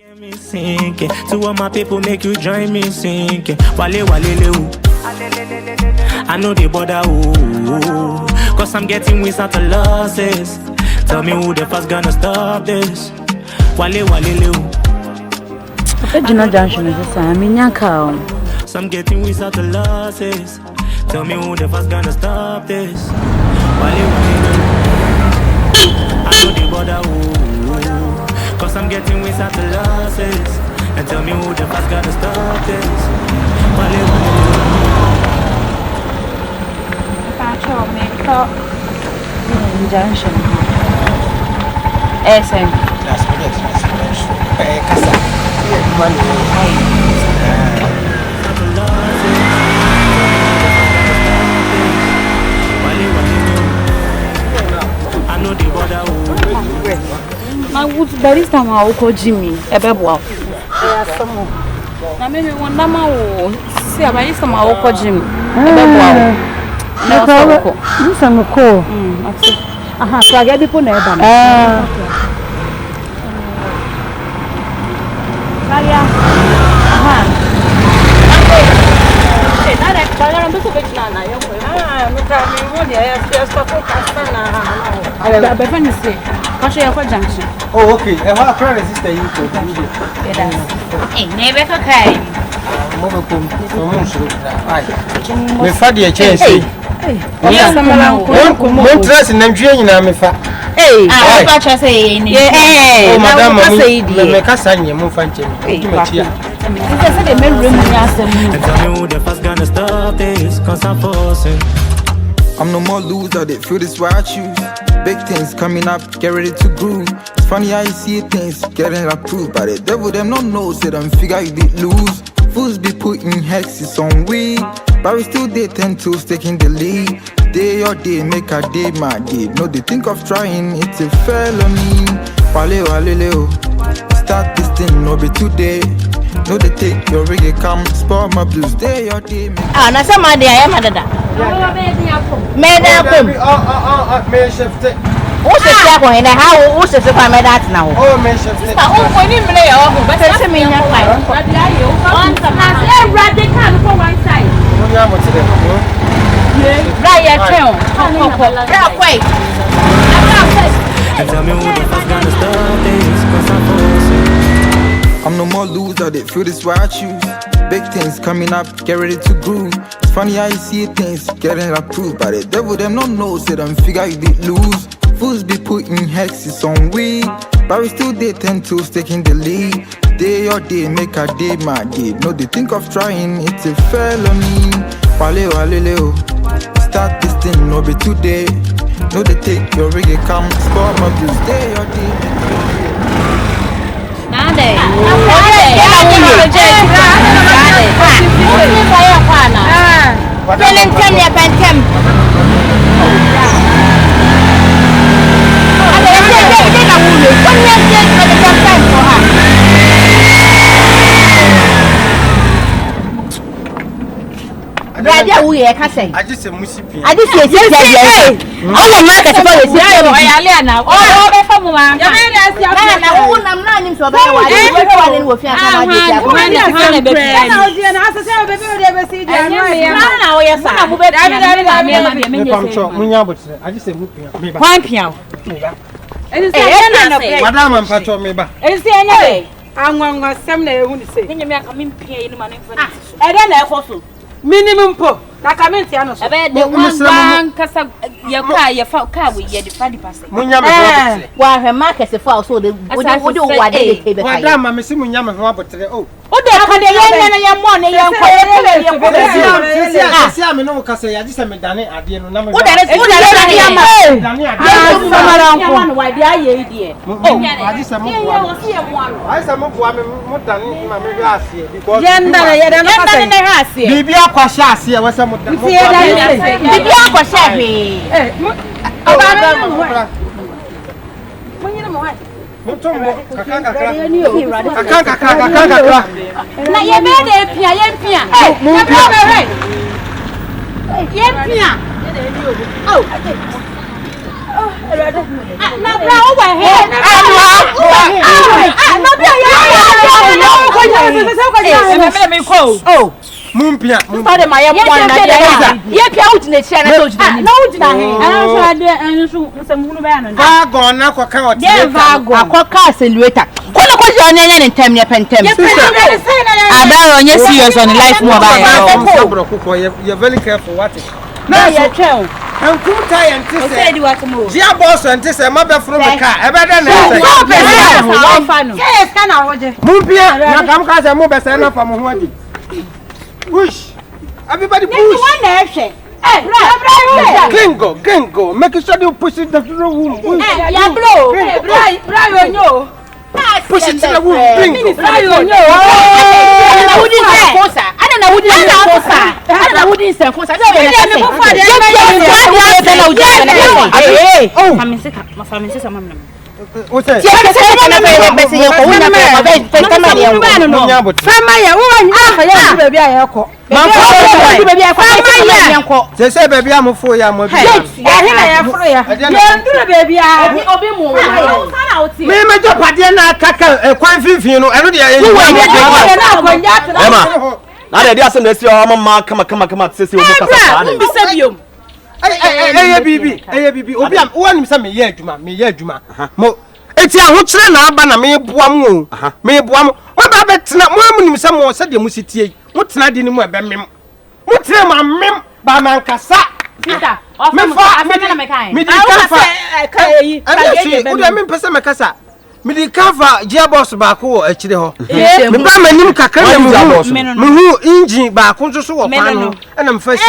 Me sinking. Two of my people make you join me sinking. Wale wale lewu. I know they bother ooh, cause I'm getting wins out of losses. Tell me who the first gonna stop this. Wale wale lewu. So I'm getting wins out of losses. Tell me who the first gonna stop this. Wale wale lewu. I know they bother ooh, cause I'm getting wins out of losses. And tell me who the first gonna stop this. Wale wale lewu. Junction. SM. That's what it is. Kasa. I know the border. My woods very time I will call Jimmy. Ebebo. Na me wonder ma wo. See about this time I will call Jimmy. Ebebo. No, this I'm cool. Aha, so I get people na eba. Maria. Aha. Eh, na re, bagara mbe so betina na yo ko. Me ka me woni ya stop kasa na. Ala be fani se. Ka so ya ko junction. Oh, okay. E wa pra resistor you to do. Eh, nebe ka kai. Mo be ko mo shuru. Ai. Me fa de chance. Yes, Mon trust na ndwe nyina me fa. Eh, I want to say ni. Eh, madam, me kasa nye mo fa nche me. Tumachia. And tell me who the first gonna stop this, cause I'm forcing. I'm no more loser, they feel this why I choose. Big things coming up, get ready to groove. It's funny how you see things getting approved. But the devil them don't know, say them figure you did lose. Fools be putting hexes on we, but we still they tend to taking the lead. Day or day, make a day my day. No, they think of trying, it's a felony. Wale wale leo, start this thing, no be today. No, they take your reggae, come spoil my blues. Day or day, make ah, na sama dia ya madada. Meda kom. Me shift it. O se tia ko ina ha o se se kwa meda atina ho. Oh, me shift it. O ko ni mle ya o, but se me nya kwai. On time. Na radical for one side. Munya mo tire. Right ya tell. Ra kwai. And tell me who the first gonna stop this, cause I'm forcing. I'm no more loser, they feel this why I choose. Big things coming up, get ready to groove. It's funny how you see things getting approved. But the devil them don't know, say them figure you did lose. Fools be putting hexes on we, but we still they tend to taking the lead. Day or day, make a day my day. No, they think of trying, it's a felony. Wale wale leo, start this thing, no be today. No, they take your reggae, come spoil my blues. Day or day. Nade. Radia we e ka say. I just say musipi. I just say yes. All market for the city. O ya le na. O be fa mu ma. Ya me na sia. Na wo nam na nim so be wa. We ko wa ni wo fi aka ma je sia. Ko na fa na be. Na o je na asese o be be o de be si dia. Na o ya sa. Na mo be Me pamcho munya botire. I just say mupia. Me ba. Kwan pia. Madam am pacho me ba. E si anya. Anwanwa sem na ehu ni se. Nya me aka me mpia ni ma ne fa ni. E de na e ko so. Minimum po. Na comment ya no so. Ebe de wan kasa ye kwa ye fa ka we ye de fa di pass. Munya me botire. Wa hwe market for so de wo wa de ke be kai. Madam am se munya me ho botire. Oh. O de ka de ye na ye mo ne ye ko ye ko. Si am no kasa ya just me dane ade no na me. O de ya ma. Dane ade. Samara Ya wan wa dia ye die. Oh, I just am mo. I say mo boa me mo dane ma me glass here because Yenda ye de no ka say. Bibi akwasha ase e we say mo dane. Bibi akwasha be. Mutombo kakanga kaka. Na ye be de pia ye pia. Mu pia. Ye pia. Oh. Na bra o wa he. No bia ye. Oh, Mumpia. Father, my young one, yet out in the channel. No, some woman. Vago, na kwa kawa. Yeah, Vago, a cockcast and waiter. What was your name and time? I'm very serious on life mobile. You're very careful. What is now? You're true. I'm too tired to say you want to move. Dear boss, and this is a mother from the car. I better yes, can I watch it? Mumpia, now come cause I'm more better from Muhammad. Push. Everybody push. Gengo, make sure you push it to the room. Yeah, blow. Brian, no. Push it to the room. Gengo. I don't know who this is. Say baby, I'm for you. I'm now they are saying this your mama come say baby. Obi am one say me ye adwuma. Mo eti ahokyere na aba na me boam o. Me boam. Wa ba betena mo amunim say mo se de mo sitie. Mo tena de ni mo ebe mem. Mo tena ma mem ba man kasa. Sister, me fa me kan. Me di pese me kasa. Me di cover gearbox ba ko akire ho. Me ba manim kakra me hu engine ba ko so wo kwan no. Na me fa si.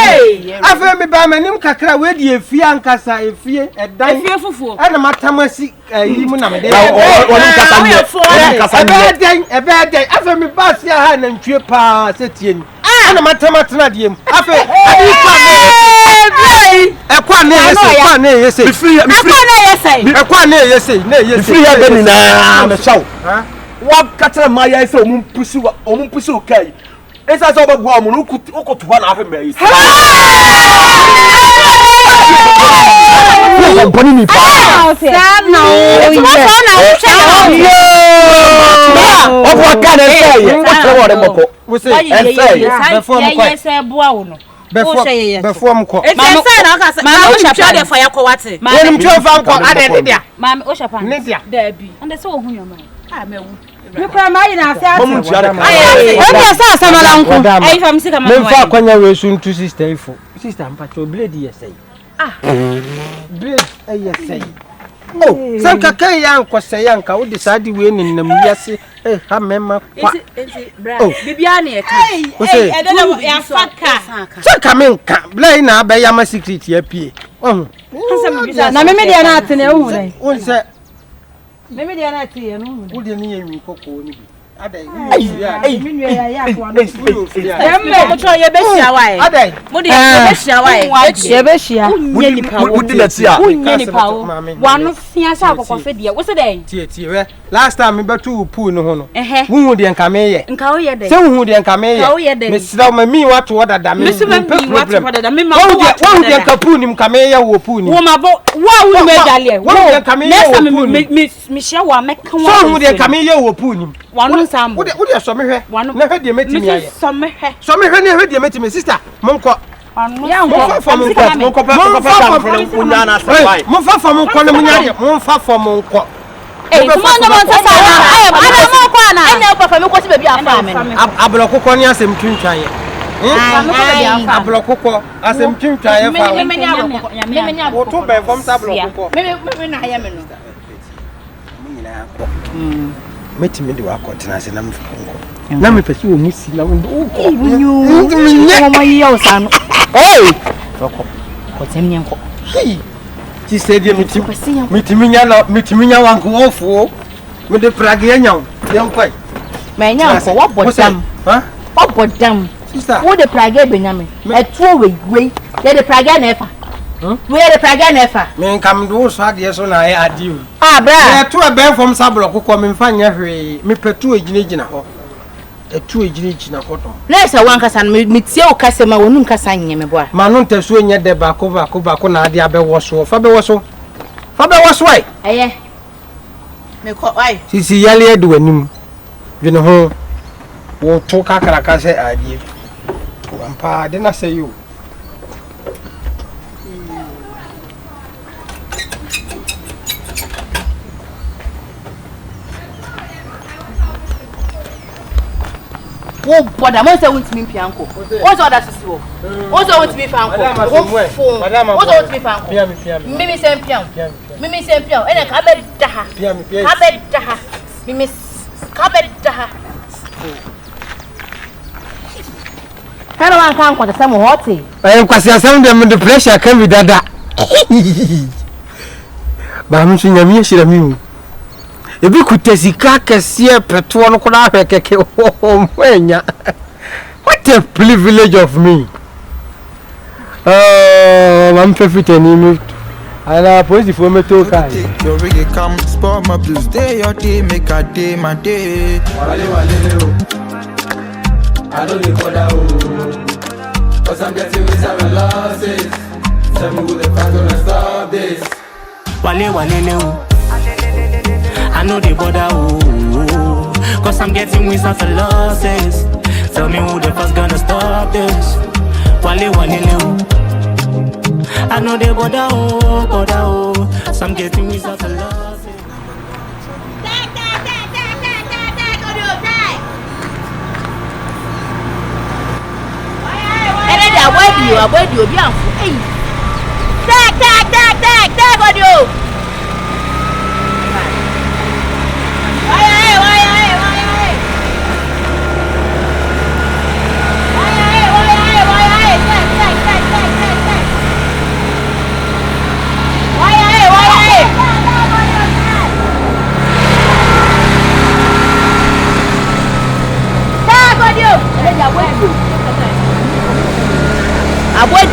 Afa me ba manim kakra we di efie ankasa efie edan. Efie fufuo. Na matamasi yi mu na me de. Ebe den. Afa me ba si ha na ntwe pa setie ni. Na matamatena de em. Afa adi kwa me. Ekwa na yese. Ekwa na yese. Free ya beni na me show. Wa katara ma ya say omum pusi okay. Esa so bagwa omu ukoto na afa me. Boni mi pa. Obo ka na say ye. Otre wo de moko. We say before mko. Mama Osha de fire ko wate. Wonim twa mko ade dia. Mama Osha pan. Ne dia. Dabi. Ande se ohun yo ma. Ah mewu. You cry my na say. Mama tia de. Obi sa asamala nko. Ai fam sika mama. Me fa kwanya we sun to sister ifo. Sister mpacho blade ye say. Blade ye say. Oh, sanka kai yanko say yanka wo de sadi we ni nam yase ha mema kwa. Bra. Bibia na e kai. E de na ya faka. Sanka menka blade na ba ya ma secret ya pie. Na me dia na atene hu dai. Won say me dia na atene no hu. wo de ni yen kokko ni bi. Adai. Me nua ya akwa no. Mo cho ye be hia wa e. Adai. Mo de ye be hia wa e. Ye be hia. Unye nipa wo. Wo de na tia. Unye nipa wo. Wanu fia sa akokofo de. Wo se dey. Tie we. Last time me betu pool no ho no. Wo hu de nka me ye. Nka wo ye dey. Se hu de nka me ye. Me sira ma mi wato wo dada me. Me se ma mi wato wo dada me ma wo de nka pool ni nka me ye wo pool ni. Wo ma bo wo hu me dale. Wo de nka me ye wo pool ni. Me hia wa me kan wo. So hu de nka me ye wo pool ni. Wanu sambo. Wo de so me hwe. Na hwe de metimi aye. So me hwe. So me hwe ne hwe de metimi sister. Monko. Ya monko fa monko. Monfa fa monko na munya. Monfa fa monko. Tumo na monta sa na. Ana mo kwa na. Ene opa fa me kwoti baby afa me. Ablokoko ni asem twintwan ye. Ablokoko asem twintwan ye fa. Me nya wo to be fam sa ablokoko. Me na ya me no. Nyina ko. Metimi de wakotena se na mfuko. Na me pesi wo musi na wo ko. Bunyu. Mama yi o sanu. Hey! Ko temni enko. Hey! Ti se de mitimi nya wanko ofo. Me de prage nya. Dem kwai. Me nya ko wo bodam. Ha? Wo bodam. Sister. Wo de prage benyame. Etuo we. Ye de prage na efa. We de prage na efa. Me nkam do so ade so na ya ade o. Bra. Me to be fam sablo kokko me mfa nya hwe. Me petu ejinejina ho. Etu ejinejina ho to. Na esa wankasa no me tie o kase ma wonu nkasa nye me boa. Ma no ntesu enye de ba ko na ade abewo so. Fa bewo so. Fa bewo so ai. Me ko ai. Sisi yale ade wanim. Dwene ho. wo to kakraka say adie wampa de na say you wo boda mo say want me pianko what other sisi wo what want me pianko what want me pianko mimi say pian ene ka be daha mimi ka be daha hello an kan ko say mo hoti kwasi asem dem the pressure can be dada ba mu nyame yeshira mi ebi kutesika kese peto no kona hwekeke mwenya what a privilege of me I'm perfect and ala police for me to kai your reggae come spoil my blues day your day make a day my day Wale I don't need for that cause I'm getting with seven losses tell me who the fuck gonna stop this Wale I know they bother, cause I'm getting without the losses. Tell me who the fuck's gonna stop this. Wale, I know they bother, so I'm getting without the losses. Avoid you, be on. Hey, take, audio.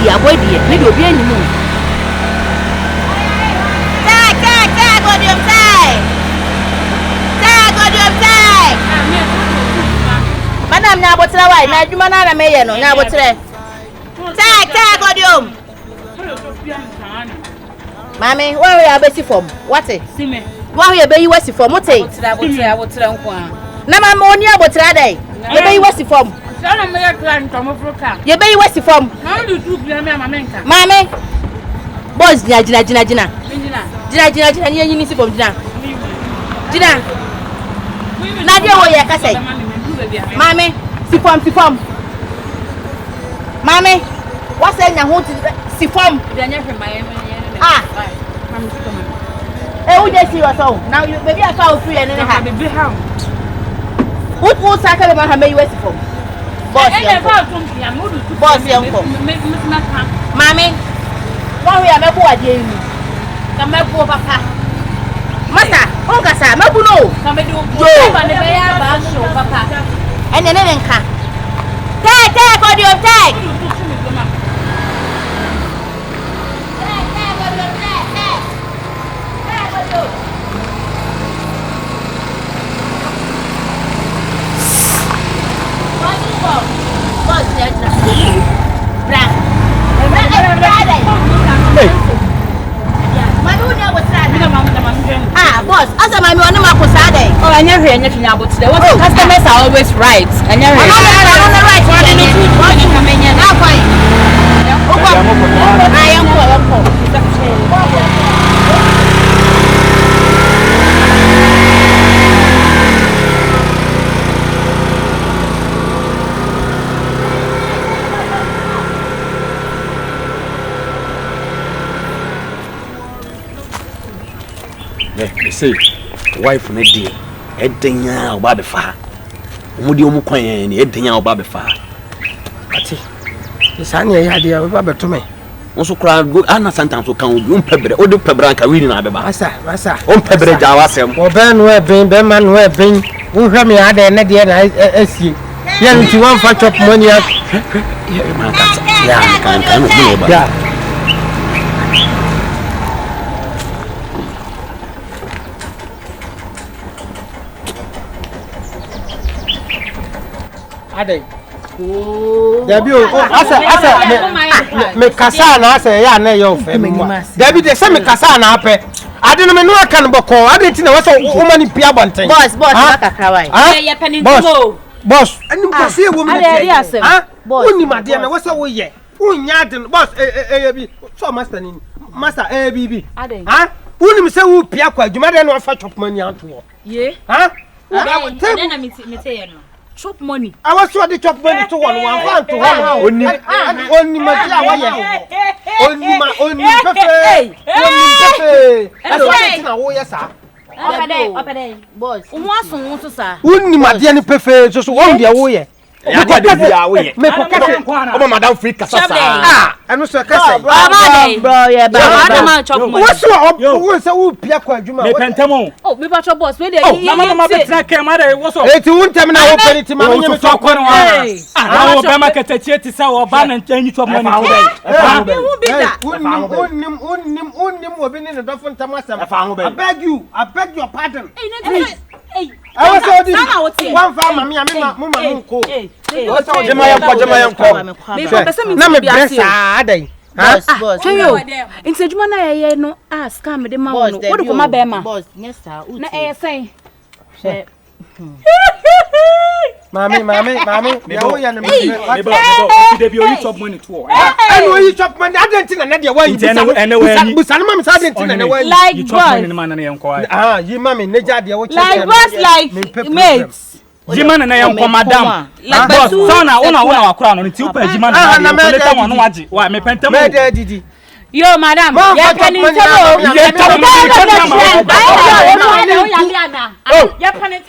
Avoid it. We do be anymore. Take, audio, take. Madam na botra wai na adwuma na meye no na botre. Take audio. Mami, where we abesi from? What eh? Sime. Where we be wesi from? What eh? Botra nko a. Na mama oni abotra dai. You be wesi from? Sana me ya plan to mofroka. You be wesi from? Na do do bia me amamenka. Mami. Boss jina. Engineer. Jina ni si from jina. Jina. Na dia wo ye ka say. Mami, si form. Mami, what say na ho si form? Ah. Who dey see us all? Now you baby I saw free and ha. Baby how? Who saka be ma ha me wesi form? Boss yanko. Mami, one we amebu ade ni. Ka mebu papa. Mata, on ka sa mebu no. Ka me do ba ne be ya ba show papa. Ene nka. Take audio take. Boss, as a man, you are Posade. Oh, I never hear anything about today. What customers are always right. I never hear. I'm on the right. Now, fine. I am They say, wife no dear, Edenya or Baby Fa. Mudium Queen, Edenya or Baby Fa. The Sanya idea of Baba to me. Also, cry good Anna sometimes will come with Pebble or the Pebranca reading Abba. Massa, Pebble Jawasem. Or Ben were being Beman were being who have me had an idea and see. Young to one fetch up money. Yeah. Ade. Debi o asa me kasa na asa ya na yo fe me. Debi de se me kasa na ape. Ade no me no aka no boko. Ade ti na we so o mani pia bonten. Boss, kakra wai. Yeah, penny mo. boss ani ko se wo me ade ha woni made na wo se wo ye unya den boss bi so master ni master bibi ha woni me se wo pia kwa adwuma de no fa chop money anto ye ha na me say no chop money I was so the chop money to one to one oni made awaye oni pepe that's why na wo yesa Opede boss who asun so sa oni made ni pepe so wo de wo ye ya de bia wo ye me ko kase o madam free kasa eno so kase bro yeah ba chop money wo so wo se wo pia kwa adwuma me pentamo oh me ba chop boss we dey mama betra ke ma dey wo so eti wuntem na wo penity ma me me chop no na wo be ma katachi ti sa wo ba na ntanyi chop money me hu bi da unnim obi ni do fun tam asem I beg your pardon I was so this one farmer me mama nko jema yanko me pese me na me bresa adai boss inse adwuma na ye no scam de ma wo no wo de ko ma be ma boss yes sir na sen Mami, ya wo ya na me dey be only chop money to eno yi chop money adentina na de wa yi busan mama sa adentina na wa like chop money na man na yanko yi mami neja de wo check like boss like mates jima na yanko madam like boss so na una wakura no nti upa jima na na later one no waje wa me penta mo me didi yo madam ya kani tabo ya tabo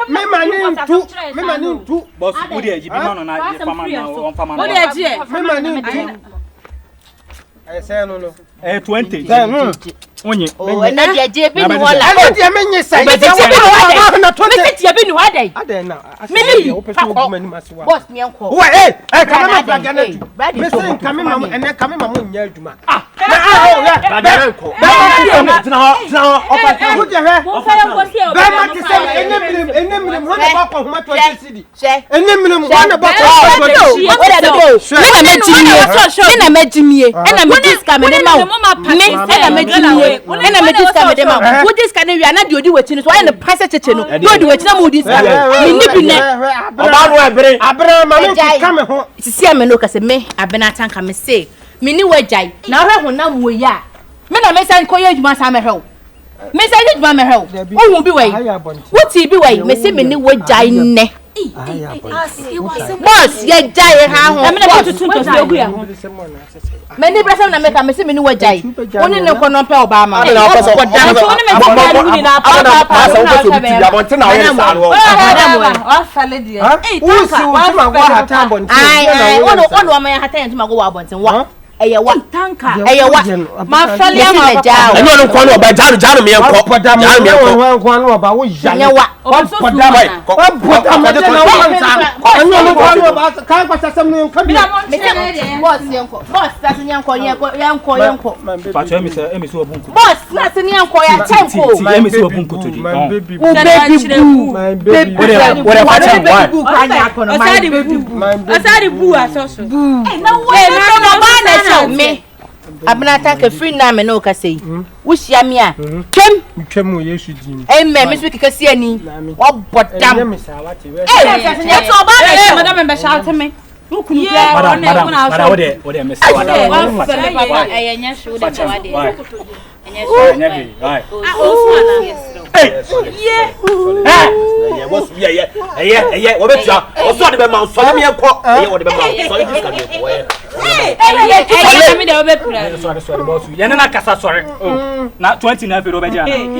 me mani ntu boss wo dey ajibi no na ye fama na on fama na wo dey aji me mani ntu I say no 20 onye oh na dey aji bi ni wala ana dey menye sai na 20 me ti bi ni wa dai adai na me ni boss me enko wa kame ma braga na tu me say kame ma ene kame ma mo nya aduma na braga na nko tina ho opa wo je he ba ma ti say enemlem ho na ba ko homa 20 cedi enemlem ho na ba ko 20 me na mejimie ena me diska me de ma me ena mejimie ena me diska me de ma wo diska ne wi ana de odi wachi no so ena pase cheche no do odi wachi na mo diska me ni bi ne oba no abere ma no kame ho sisi ame no kase me abena tanka me say me ni wajai na hwe ho na mo ya me na me san ko ye adwuma sa me hwe me san ye adwuma me hwe wo hu bi wai wo ti bi wai me say me ni wajai ne boss ye jai ha ho me na tutu to se ogu ya ho me ni brasa na me ka me say me ni wajai oni ne ko no pe oba ma na ko so oni me ti ni na pa so ko so ti ya bon tina wo sa ro wa fale die wo si wo ti ma go hata bon ti ono o ma ya hata yen ti ma go wa bon tin wa eye wa tanka eye wa ma fale ma ja eno no ko no ba jaru me enko jaru me enko ko no ba wo ya nya wa o podam na wa eno no ko no ba kan kwa sasem no kan bi boss yenko boss sase nyanko yenko pacho emi so obunku boss sase nyanko ya chenko emi so obunku to di baby what pacho asadi bu asoso na we na ba na me abna tanka free na me no ka sei wo hia me a twem yesu din me so kika si ani wo bodam me sa wate we ya to ba na madam me shout me ukunu ya madam what dey mess wa enya show de wa de enya bi right what's yeah what betia o so de be man so me enko wo de be man so this can be boy me de obepura sorry boss ye na kasa sorry na 20 na fe do be jana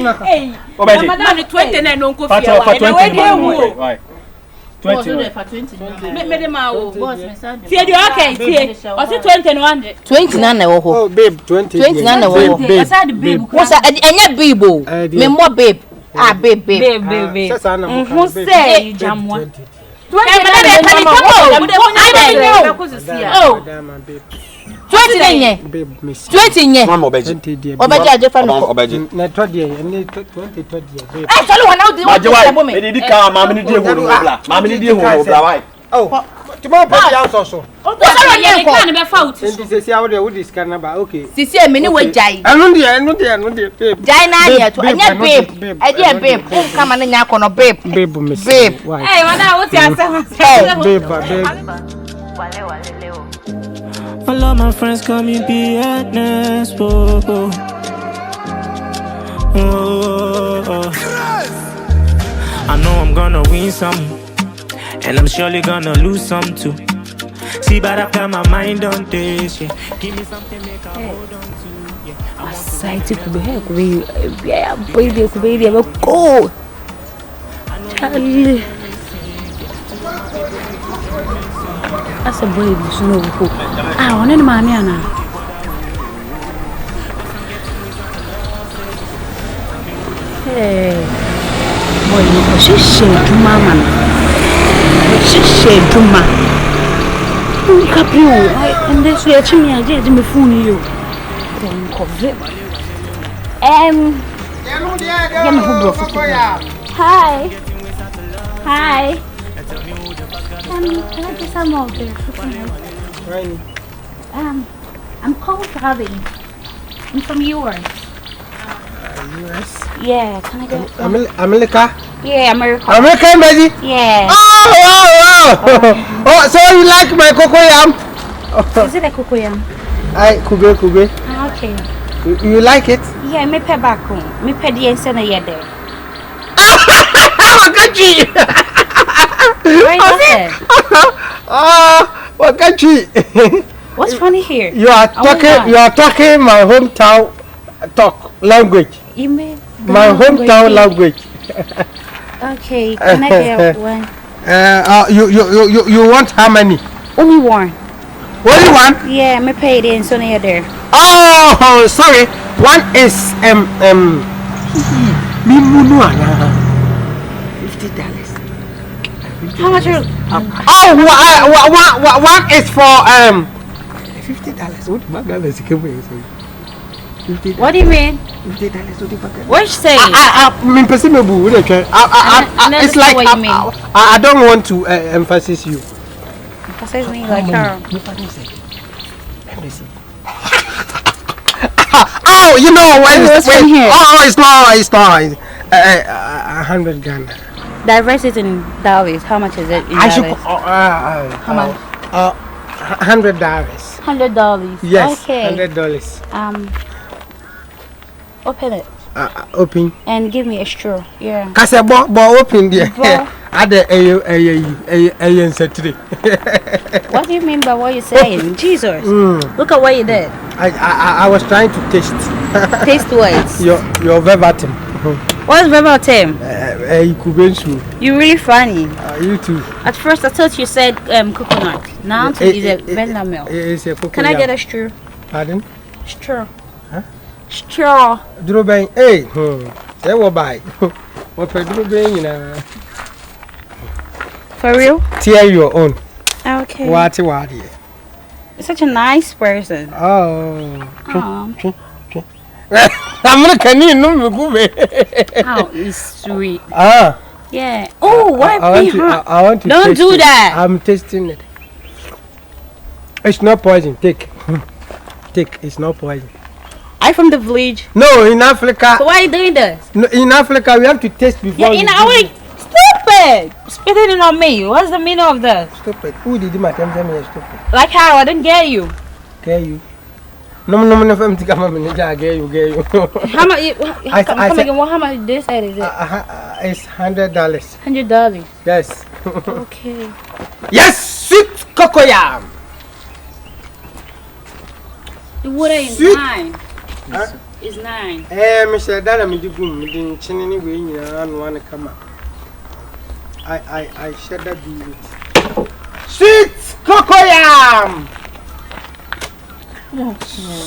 madam 20 na no nko fia wa e we dey wu 20 me de ma wo boss me sa tie di okay tie o si 20 no 20 na wo ho oh babe 20 na wo ho asa de babe ko sa enya babe o me mo babe babe sasa na mo who say jamwa 20 na de kali oh 20 nye babe miss 20 nye mama obeji obeji aje fa no obeji na to de ni 20 to de babe tell you now the me di ka ma me ni di ehoro bla ma me ni di ehoro bla why oh tomorrow pay answer so. What's on your can be fault? And this is how they would discuss about okay. Sisi me ni we jai. I know the babe. Jai na here to anya babe. I dear babe. Come on nya kono babe. Babe miss. Babe. Hey, what what's your Babe. All of my friends call me BNS. Oh. I know I'm gonna win some, and I'm surely gonna lose some too. See, but I got my mind on this. Yeah. Give me something make I hold on to. Yeah. I say to be here, baby, go. Charlie. That's a boy, no. I want any mommy now. Hey, boy, you should to mama. She said to ma. And this way, I did me phone you. Hi. Can I get some of this? I'm called Fabi. I'm from US. US? Yeah, can I get America? Yeah, America. American baby? Yeah. Oh, so you like my cocoyam? Is it a cocoyam? Kube. Okay. You like it? Yeah, me pay back home. Me pay the insane here there. What's funny here? You are talking my hometown language. You mean my hometown language. Okay, can I get one? You want how many? Only one. Only one? Yeah, me pay the insane here there. Oh, sorry. One is $50. How much are one is for $50. What do you mean? What you say? It's like what you mean. I don't want to emphasize you. Emphasize me like her. Let me see. Oh, you know when it's from here. Oh, it's not. 100 Ghana. Diverse it in dollars. How much is it in I should. dollars? How much? $100. $100. Yes. Okay. $100. Open it. Open. And give me a straw. Yeah. Cause I bought open there. What do you mean by what you're saying? Jesus. Look at what you did. I was trying to taste. Taste what? Your verbatim. What's verbatim? You really funny. You too. At first I thought you said coconut. Now it's a vanilla milk. It's a coconut. Can I get a straw? Pardon? Straw. Huh? Straw. Hey. Say what buy. What you know? For real? Tear your own. Okay. What? Such a nice person. Oh. I'm not canning no good. Oh, it's sweet. Yeah. Oh, what? I want to Don't do that. I'm tasting it. It's not poison. Take. It's not poison. I'm from the village. No, in Africa. So why are you doing this? No, in Africa, we have to taste before. Yeah, in our stupid. Spitting it on me. What's the meaning of that? Stupid. Who did my time tell me stupid? Like how? I didn't get you. Get you? No. I'm to come and get you. How much? How much this head is it? It's $100. $100. Yes. Okay. Yes, sweet cocoyam. The water is 9. It's 9. Mr. Dada, me do boom. Me didn't chin anyway. You know, I come up. I shut that deal. Sweet cocoyam.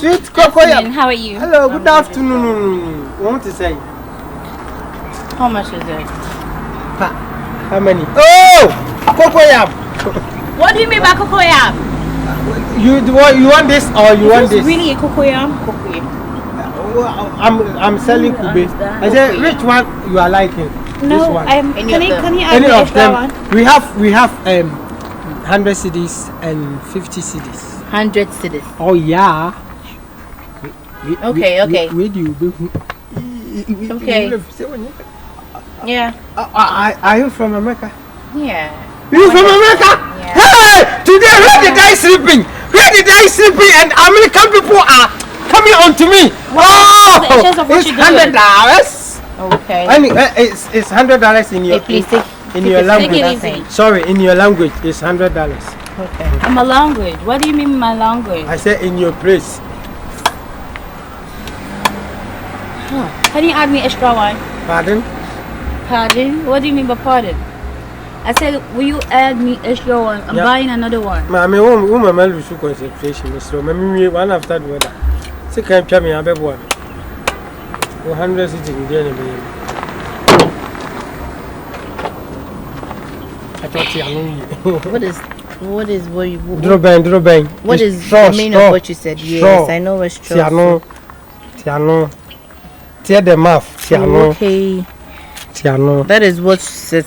Sweet cocoyam. How are you? Hello, good afternoon. What want to say? How much is it? How many? Oh, cocoyam. What do you mean by cocoyam? You want this or you want this? Really a cocoyam? I'm selling kube. I said, which one you are liking? No, this one. can you add Any the of extra them? one? We have 100 cedis and 50 cedis. 100 cedis. Oh yeah. Okay. Where do you go? Okay. Yeah. Are you from America? Yeah. You from America? Yeah. Hey! Today where did I sleeping? Where did I sleeping? And American people are coming on to me. Wow. It's $100. Okay. I mean, it's $100 in your in your language. Sorry, in your language, it's $100. Okay. In my language. What do you mean my language? I said in your place. Can you add me extra one? Pardon? Pardon? What do you mean by pardon? I said, will you add me extra one? I'm buying another one. I mean, woman lose concentration. So, maybe one after the other. So, can you tell me about one? 100 sitting there. I thought you What is what you Drobang. What is the meaning of what you said? Yes, I know it's true. Tiano. Tear the mouth. Tiano. Okay. Tiano. That is what said.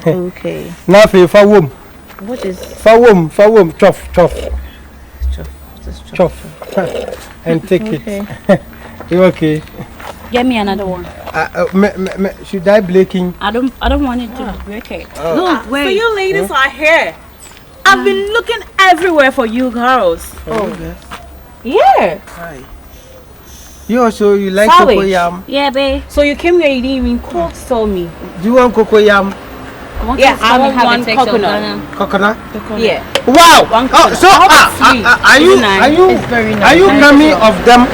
Okay. Now for womb. What is for womb? Chuff. And take it. You okay? Get me another one. Should I blaking? I don't want it to break it. Look, so you ladies are here. I've been looking everywhere for you girls. Yeah. Hi. You like Sally. cocoyam? Yeah, babe. So you came here, you didn't even cook, tell me. Do you want cocoyam? Yeah, I want one coconut. Coconut? Yeah. Wow. So are you It's very nice. Are you coming of them?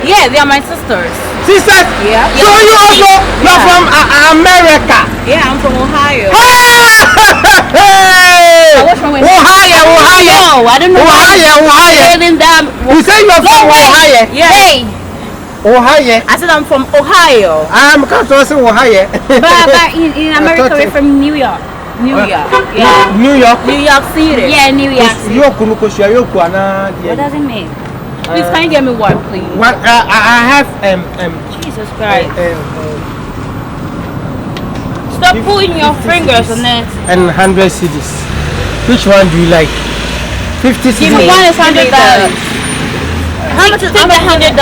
Yeah, they are my sisters. Sisters? Yeah. So you also you're from America? Yeah, I'm from Ohio. Hey! Ohio. No, I don't know. Ohio. You say you're from Ohio? Yeah. Hey. Ohio. I said I'm from Ohio. I'm can't say Ohio. But in America we're from New York. New York. Yeah. New York. New York City. Yeah, New York City. What does it mean? Please, can you get me one, please? What I have Jesus Christ. Stop putting your fingers on it. and 100 cedis. Which one do you like? 50 cedis. Give me one is $100. How much is $100? $100.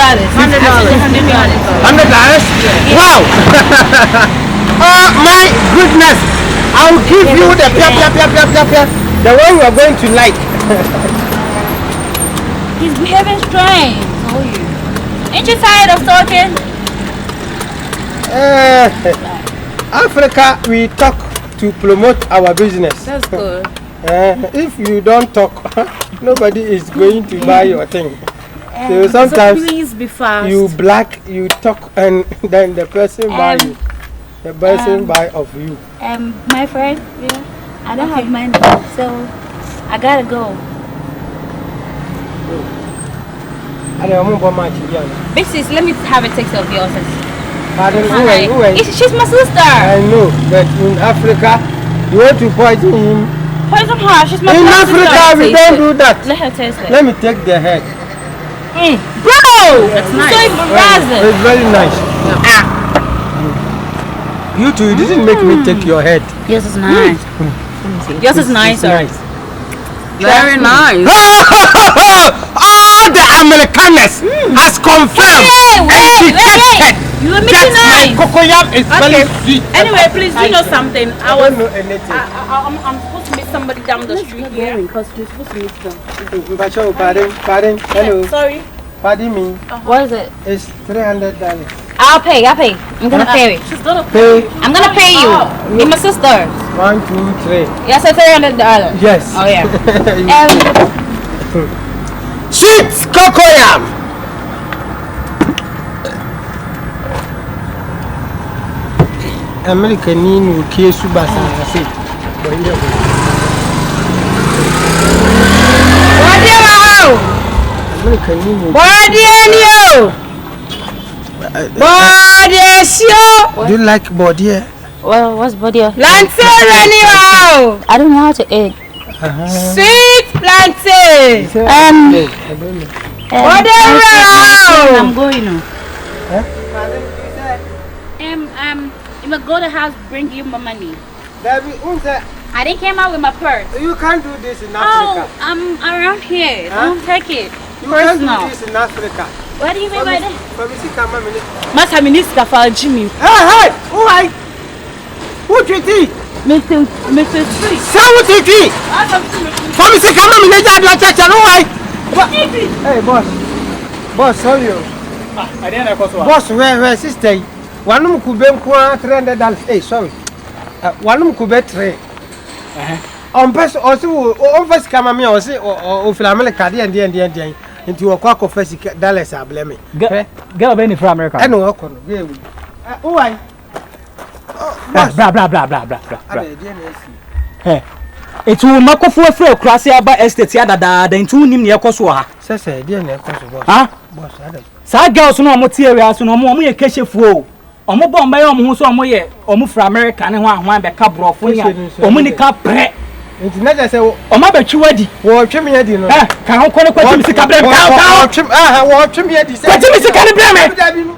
Wow! Oh my goodness! I'll give you the the one you are going to like. He's behaving strange. Ain't you tired of talking? Africa, we talk to promote our business. That's good. If you don't talk, nobody is going to buy your thing. So sometimes so please be fast. you talk, and then the person buy you. The person buy of you. My friend, I don't have money, so I gotta go. Big sis, let me have a text of yours. Pardon, who? She's my sister. I know, but in Africa, you want to poison him. Poison her, she's my In sister. Africa, we don't do that. Let her taste it. Let me take the head. Bro! That's nice. So embarrassing. It's very nice. You two, you didn't make me take your head. Yours is nice. Yours is nicer. Nice. Very nice. All the Americaners has confirmed and detected You are that making my nice. cocoyam is very sweet. Anyway, please, you know something? I don't know anything. I'm supposed to meet somebody down the street here. Because you're supposed to meet them. Pardon. Hello. Sorry. Pardon me. What is it? It's $300. I'll pay. I'm gonna pay you. She's gonna Pay I'm gonna pay you. You're my sister. 1, 2, 3. Yes, it's $300. Yes. Oh yeah. Sweet cocoyam. American ni ke su ba sa se. American ni. Do you like body? Well, what's body? Plantain anyhow. I don't know how to eat. Sweet plantain. I don't know. I'm going now. If I go to the house, bring you my money. Baby, unse I didn't came out with my purse. You can't do this in Oh, Africa. I'm around here. Huh? Don't take it. You can't do Personal. this in Africa. What do you mean by that? Masa minister for Jimmy. Hey, who I? Who treaty? Mr. Street. Say treaty. For me, say come on, me just like that. Who I? Hey, boss. Boss, sorry. I didn't know. Boss, where sister? One of them could be $300. Hey, sorry. One of them could be $3. On person also, on first come me or say, or family card and the into a quack of $50 I blame me. Girl, Benny from America. I know. Oh, I. Blah, blah, blah, blah, blah, blah. Hey. It will make off for a classy about estate yada than 2 near Koswa. Say, dear, huh? Boss, Side girls no materials no more a cash flow. Or more bomb by almost or more from America and one back up for you. Or Monica Pre. It's not as a my bet you ready. Watch me, I didn't know. Can't call a question, Mr. Cabin. Watch me, I decided. Mr. Cabin.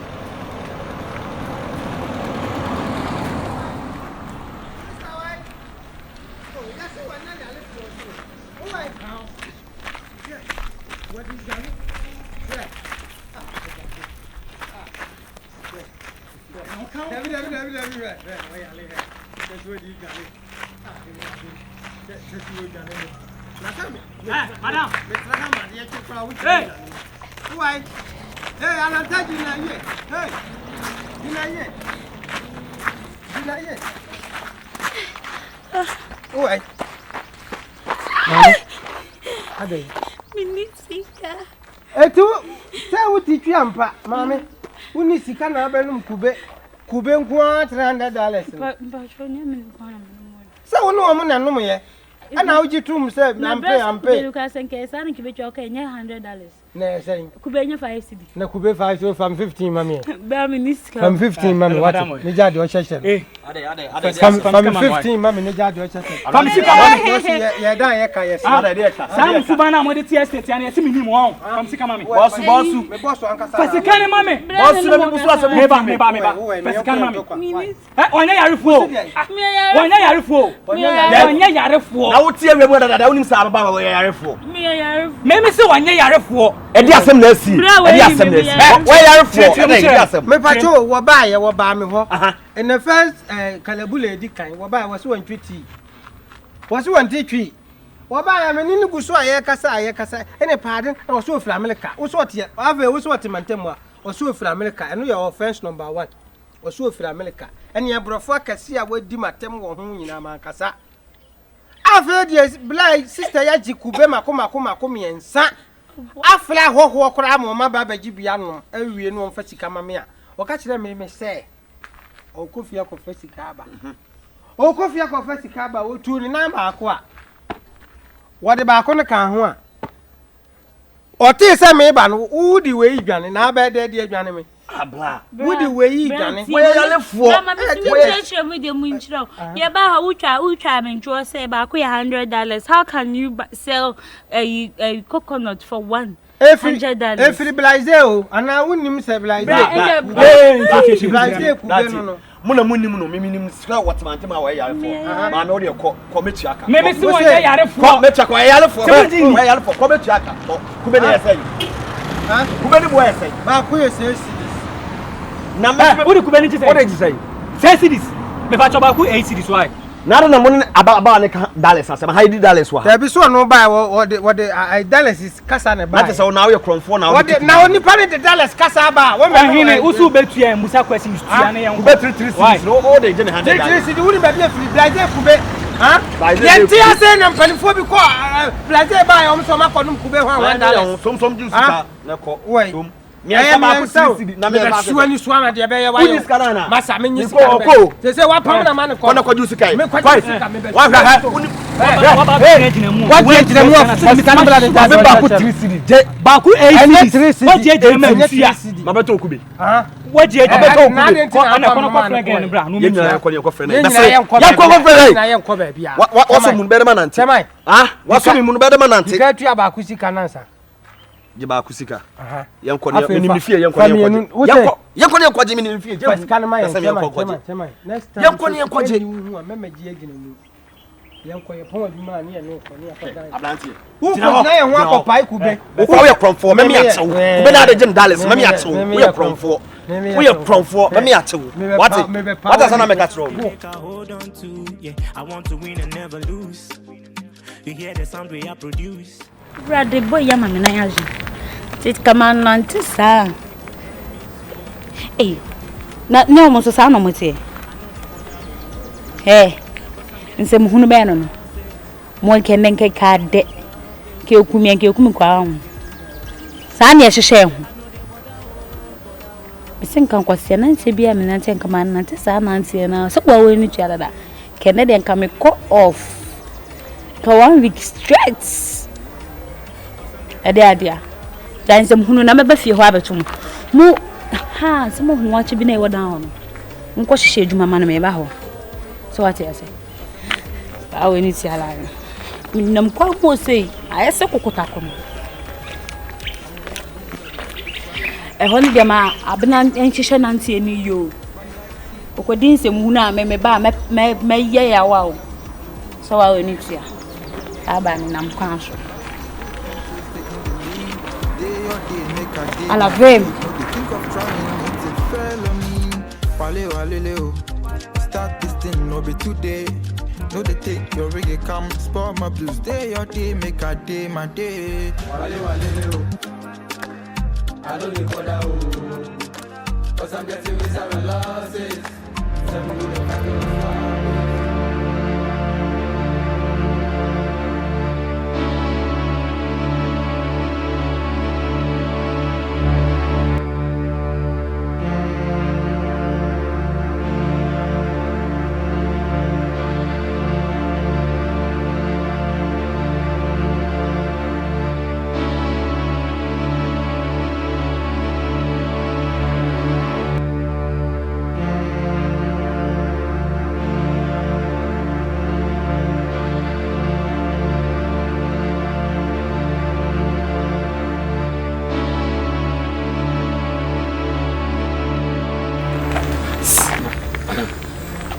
Madam, hey, why? Hey, I'm taking you. Hey, you why? Ade. Minisika. Etu, say what teach you ampa, mommy. Uni sika na benum kube nkwa $300. But you mean say wonu omo na no ye. Ana uji tum say I'm pay. You can send case and give you okay $100. Na say. Kubenya 5 cedi. Na kube 5 so from 15 mommy. Ba minisika. From 15 mommy what? Me jade o cheshe. Ade. From 15 mommy me jade o cheshe. Come see come ye dan ye ka ye say. Sam subana mo de tie estate ya na yesi minim won. Come see come me. Boss ankasa. Fasikane mame. Boss me busu asem me ba. Fasikane mame. Onya yarefo. Onya yarefo. Onya yarefo. Na wotie wemu dada wonim sa ababa wo yarefo. Me yarefo. Me me se onya yarefo. Edi asem na asi. Edi asem na asi. Wo yarefo. Edi asem. Me pacho wo ba me ho. In the first kalabule edi kan wo ba wo so ntwiti. Wo so ntwiti. Wo ba ya me ni guso aye kasa ene pardon wo so ofra America. Wo so tie ave wo so timantem a wo so ofra America. Eno your offense number 1. Wo so ofra America. Ene ya brofo akase a wadi matem wo ho nyina man kasa. Ave die blai sister ya jikube makoma yensa. Afla hoho kora mo ma baba gibia no awie no mfa sika mame a o ka kire me se o kofia ko fa sika aba o kofia ko fa sika aba o tu ni na ba ko a wode ba ko ne kan ho a o ti se me ba no udi we idwane na ba de adwane me abla udi we idwane we yalefo mama be share video mu nchiro ye ba ha utwa me ncho say ba ko $100. How can you sell a coconut for $100? Every blaze o ana unim se blaze blaze ku be no muna munim no miminim sika watmante ma we yarefo ma me ode ko metu aka me be si won yarefo ko metu aka we yarefo ko metu aka ku be ne yesai ha ku be ni bo yesai ba ku yesai na me wo de ku be ni tisai wo de tisai say cities me fa choba ku 8 cities why na na mo aba ne dollars asem hide dollars wa there be so no buy what the dollars is kasa ne buy that is how now you cronfo now what now ni pa the dollars kasa ba wo me hine usu betu en musa questions tu ane yan ku be 33 no all the $100 33 wo ni ba be free blaze ku be ha ye ti ase na mpanifo bi ko blaze buy o so ma ko num ku be $100 som juice ka na ko som I am na me suani suana de be ye wa yo masa me nyisi ko se se wa pam na man ko na ko juice kai me kwa juice me wa ha what ejina mu of me kan bla de ba ku 3 cd je ba ku 8 cd what je me ntia ma beto ku be ah what je beto ku ko ana ko friend gen bra no me nya ko friend na say ya ko friend na yen ko ba bia wa so mun be de manante ah wa so mun be de manante ka tu aba ku sika nansa jiba kusika yanko ne minimni fie yanko ne yanko je minimni fie je sika na ma yanko je yanko ne yanko je mama ji agina mu Yanko ye pon adwuma ani no ko ni afadan. Ablantie. Wo ko na ye ho akopai kube. Wo ko ye kromfo me atew. Ube na de gym dollars me atew. Wo ye kromfo. Wo ye kromfo me atew. What does na make a throw? I want to win and never lose. You hear the sound we I produce. Brother boy ya mama na yaji. Tit kama nantisa. Eh. Na nyo mo so sa no motie. Eh. Nse muhunu be no. Mo kenen ke kade. Ke okumi kwa ho. Sa na ye hwehwe ho. Bisin kan kwase na nse bia me nante kama nantisa na nante na so kwa we ni tua da. Kenne den come cut off. For 1 week straight. Adia. Dan some hunu na meba fie ho abetum. Mu ha some ho wachi bi na e woda ho no. Nko hihye adwuma ma na meba ho. So what you say? Awe ni ti ala. Nam kwa mo sei, ayese kokota kono. E ho ni dia ma abena enhihye nante ani yo. Okodin se mu na me ba me ye ya wa o. So wa ni ti a. Aba ni nam kwa so. Ala vem. Start this thing, no be today. No, they take your reggae, come spoil my blues. Day your day, make a day my day. I don't need for that, cause I'm getting with some losses.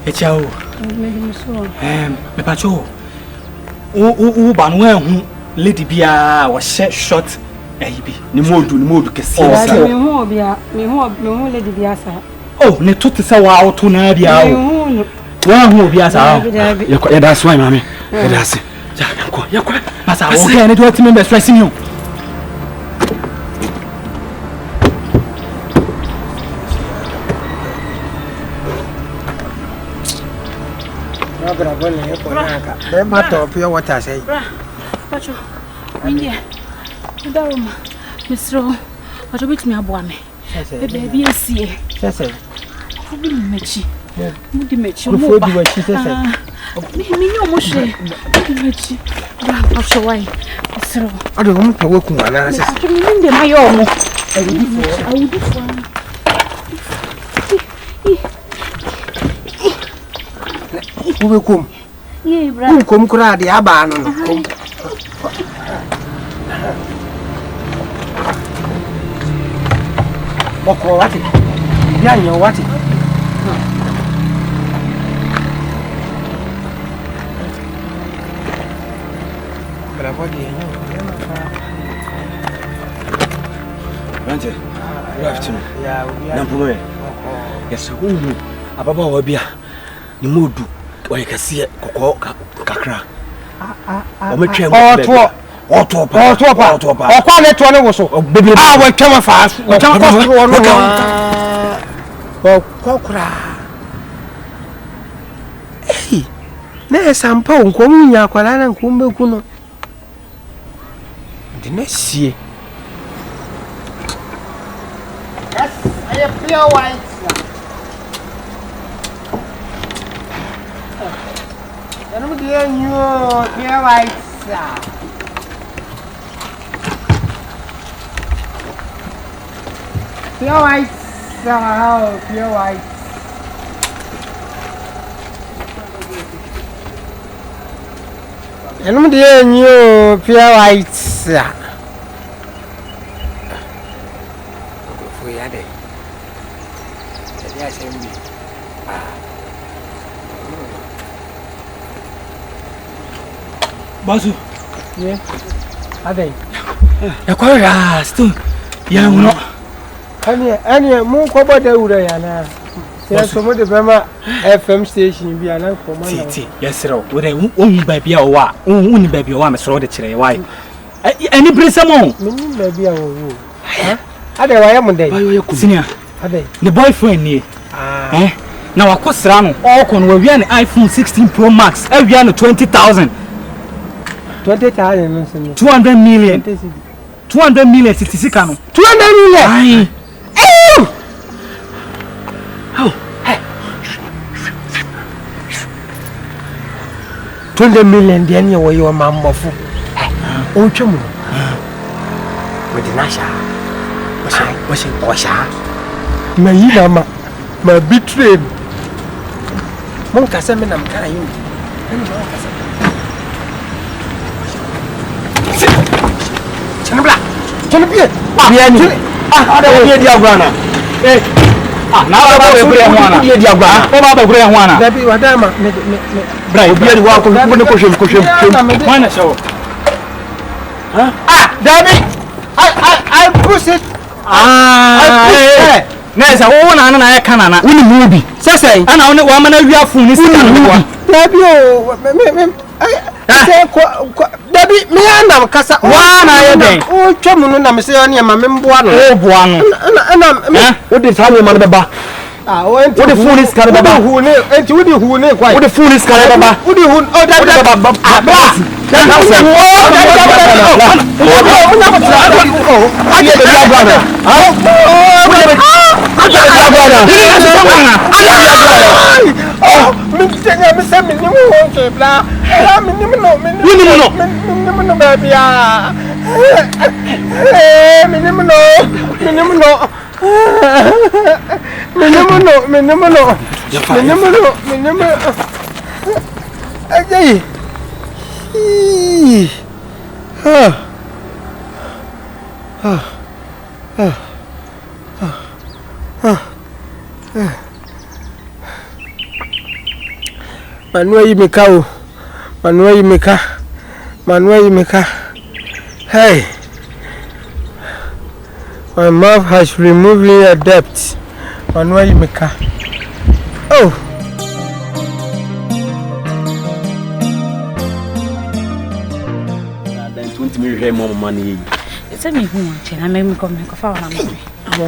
Echao. Me pacho. O ba no ehun lady bia wo short bi. Ni modu kese. Me hu lady bia sa. Oh, ne to se wa auto na bia o. Wa hu bia sa. Ya da so mama. Ya da se. Ya kwa. Masa o ke ne do ti me be stress me o. They matter pure water say. Pacho. India. Daruma. Mr. What about me aboame? Baby esie. Say. Obi mechi. Mudi mechi. Mo di wa chi say. Me nyo mo hwe. Mudi mechi. Bra pacho wai. Mr. Ado mo pa wa ku ana say. Pacho me nde mayo mo. Awudi fo. Ube kum. Ye bra. Kum kura de aba no kum. Boko wati. Ya nyo wati. Bravo di nyo. Bante. Good afternoon. Nampuno. Yes, who ababa wa bia. Ni modu oye kase kokko kakra o metwe mo oto pa okwa ne to ne wo so ah wo twema fa wo twema ko wo no o kokra eh na sampa nko munya akwala na nko mbeku no de na sie yes I am pure white. I'm getting you pure white. Pure white. Pure white. I'm getting you pure white. For your day. Yes, Basu. Yeah. Ade. Ya kwa still. Ya uno. Ani mu ko boda wura ya na. Se so mo de bema FM station bi ana ko ma na. Titi, yes ro. We dey ba bia o wa. Uni ba bia o wa me so de kire why. Any brisamo. Me ni ba bia o wo. Ha? Ade wa ya mo dey. Senior. Ade. The boyfriend ni. Na wakosra no. All kon we wia ne iPhone 16 Pro Max. E wia no 20,000. 20,000 no so. 200 million. 200 million sitisika no. 200 million. Ai. Oh. Hey. 200 million de ne wo yo mambofu. O twemu. We di na sha. Washa. Ma yi na ma betray. Mon kasa me na mkara yo. Ani ma kasa. Chanabla. Chanabie. Bia ni. Ada wo di agwana. Na ba be gure hwana. Di di agwana. Ba be gure hwana. Dabi wadama me bra obi ari wa ko ko hwem. Hwana show. Dabi. I push it. Nesa wo na ya kana na. Woni mu bi. Sesei. Ana wo wa mana wi afun ni sika no wa. Dabi o say Dabi me anam kasa. Wa na ye den. O twemu no na me say oni ma me mboa no. O boa no. Ana wo de sa wo ma no beba. O enti wo de phone is kare baba. Hu ne enti wo de hu ne kwai. Wo de phone is kare baba. Wo de hu o Dabi baba. Manuel Yimeka. Hey, my mouth has removed a debt. Manuel Yimeka. Oh. Me hear more money. It's a me who I may come and go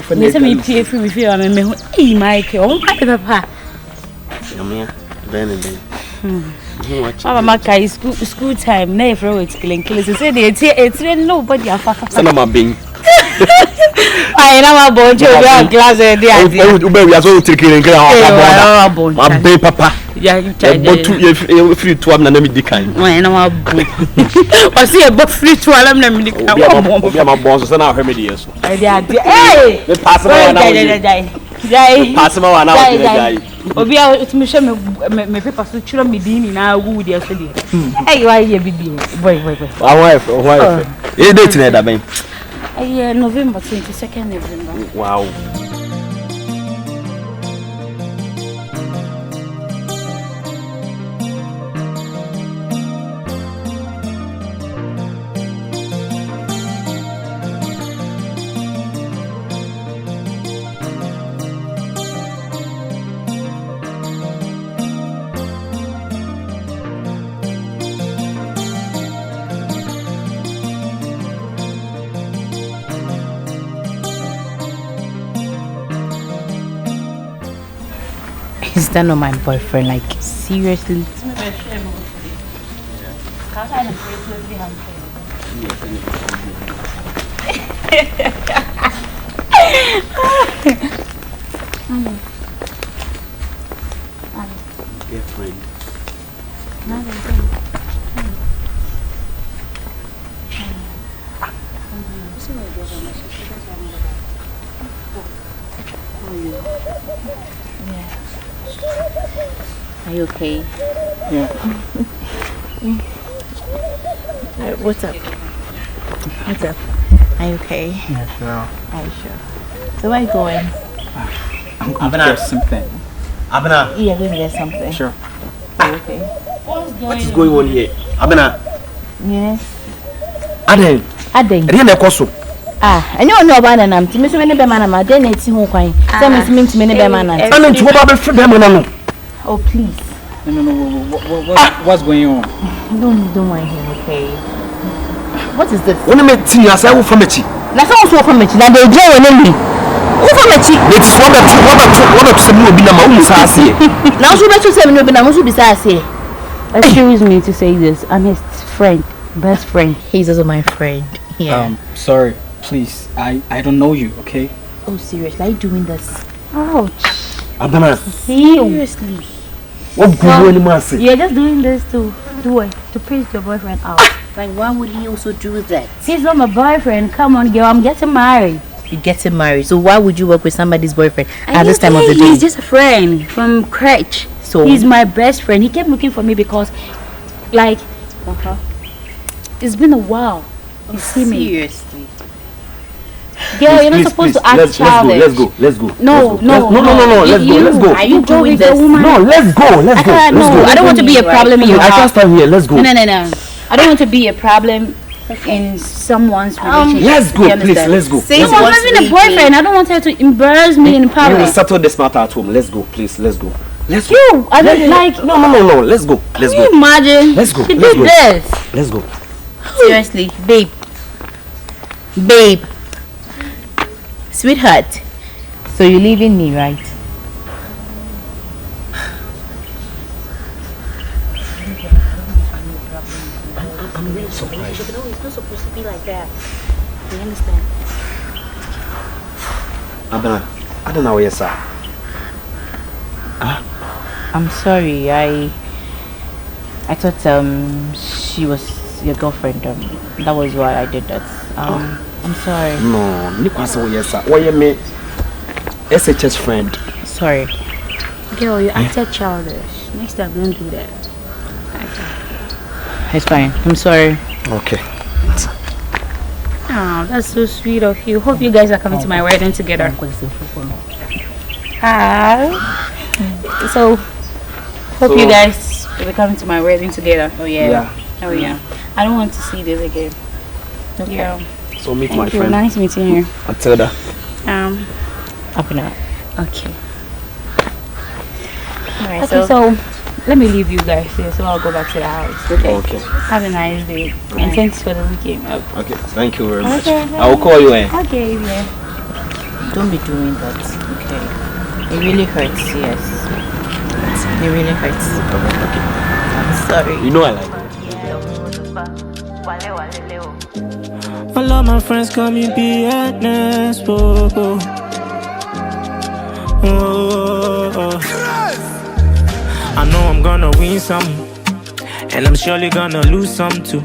for me. It's a me pay free with you. I mean, hey, Mike, oh, my papa. Mama, Maka, school time, never it's killing killers. It's really nobody. I'm a bing. I know about you. We are glad we are so taking my baby papa. Yeah, you free to have an enemy kind. I know I see a book free to alarm them. My boss and our remedies. Hey, pass Obi a me show me paper so chiro me din na wu di asedi. Hey, why you bibi? Boy. My wife. E date na da ben. November 22nd November. Wow. Is that not my boyfriend? Like, seriously? Girlfriend. Are you okay? Yeah. What's up? Are you okay? Yeah, sure. Are you sure? So where are you going? I'm going to get something. Abena. Yeah, going to get something. Sure. Are you okay? What is going on here? Abena. Yes. Aden. Eri na ekoso. And you know about them. To me, so many bemana, my then it's who quite. Some is mean to many bemana. And to what about them? Oh, please. No. What's going on? Don't mind him, okay? What is this? When I met you, I from a cheek. That's also from a cheek. Now they jail in me. Who from a cheek? It's one of some will be my own sassy. Now, so much to say, no, but I must be sassy. Excuse me to say this. I'm his friend, best friend. He's also my friend. Yeah. Sorry. Please, I don't know you, okay? Oh, seriously, are you doing this? Ouch. Abana. Seriously. What good you want to You're just doing this to praise your boyfriend out. Like, why would he also do that? He's not my boyfriend. Come on, girl, I'm getting married. You're getting married, so why would you work with somebody's boyfriend at this time of the day? He's just a friend from crèche. So he's my best friend. He kept looking for me because, like, it's been a while. You see me? Seriously. Girl, you're not supposed to act childish. Let's go. No. Let's go. Are you doing this? No, let's go. I don't want to be a problem in your I can't stand here. Let's go. No. I don't want to be a problem in someone's relationship. Let's go, please. Let's go. No, I'm having a boyfriend. I don't want her to embarrass me in public. We will settle this matter at home. Let's go, please. Let's go. I don't like. No. Let's go. Can you imagine? Let's go. She did this. Let's go. Seriously, babe. Sweetheart, so you're leaving me, right? I'm really surprised. No, it's not supposed to be like that. Do you understand? I don't know where you're at. I'm sorry. I thought she was your girlfriend. That was why I did that. I'm sorry. No, Nikwasa, yes, sir. Why you me? SHS friend. Sorry. Girl, you acted childish. Next time, don't do that. It's fine. I'm sorry. Okay. Oh, that's so sweet of you. Hope you guys are coming to my wedding together. So, hope you guys will be coming to my wedding together. Oh yeah. I don't want to see this again. Okay. Yeah. So meet my friend. Nice meeting you. Matilda. Up and up. Okay. Alright, so let me leave you guys here so I'll go back to the house. Okay. Have a nice day. And thanks for the weekend. Okay. Thank you very much. Okay, I will call you in. Okay, yeah. Don't be doing that. Okay. It really hurts, yes. It really hurts. I'm sorry. You know I like it. All of my friends call me BNS. I know I'm gonna win some, and I'm surely gonna lose some too.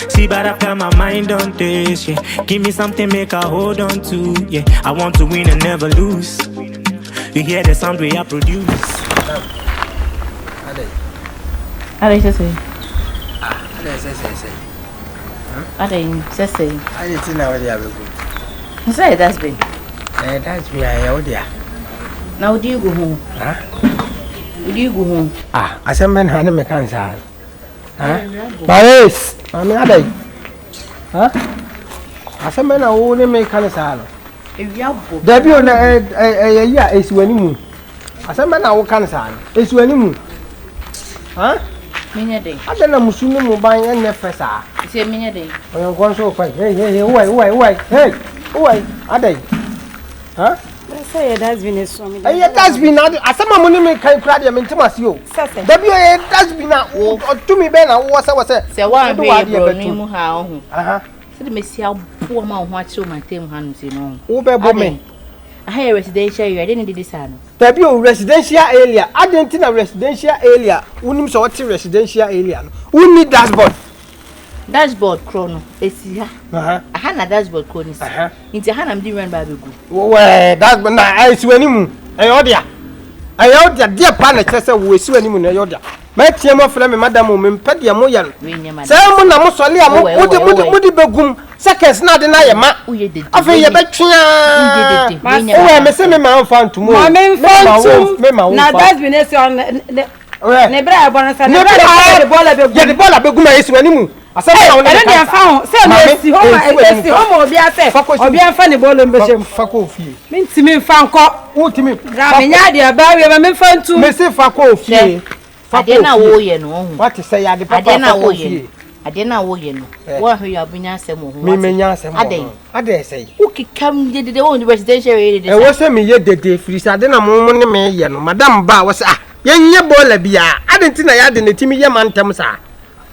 See, but I've got my mind on this, yeah. Give me something, make I hold on to, yeah. I want to win and never lose. You hear the sound we I produce. I didn't say. I didn't know what you have. You say that's been. That's me, I owe ya. Now, do you go home? Do you go home? I said, man, I don't make answer. Maris, I'm not a. I said, man, I only make answer. If you have Debbie on a year is when you move. I said, man, I will cancel. It's when you move. Minute day. I don't know, Muslim will buy any professor. It's a minute day. I am going so quick. Hey, wait. Hey, are they? Let's say that's been a swami. That's been as some money make can cry them into my you. Debbie, that's been to me, Ben. I was say, one way, how? So the Messiah poor man watch my team hands, you know. Uber I had a residential area. I didn't do this. Debbie, residential area. I didn't think a residential area. Unim so what's residential area? We need dashboard. Dashboard chrono. It's here. I had a dashboard chrono. Into Hannah, I'm doing by the good. Well, that's when I swear him. I order dear partner, we swear him in a order. Make him off them, Madame Pedia Moyan. Simon, I'm sorry, I'm Woody Begum. Seconds not deny a man. I feel your bet. I'm a semi man found tomorrow. Now that's been a Ne bra bonansa ne bra de bola be ya de bola be guma yesu animu asem na wona e ne fa ho se no esi ho ma obi ase obi anfa ne bola mbeshem fa ko fie mentimi mfa nko wotimi ra me nya de aba we me mfa ntu me se fa ko fie ade na wo ye no ho what say ya de papa ade na wo ye ade na wo ye no wo hwe ya bunya asem ho me menya asem ade say ukikam de wo university area de wo se me ye dede frisa ade na mo ne me ye no madam ba wo se yenye bola bia ade ntina ya de netimi ye mantem sa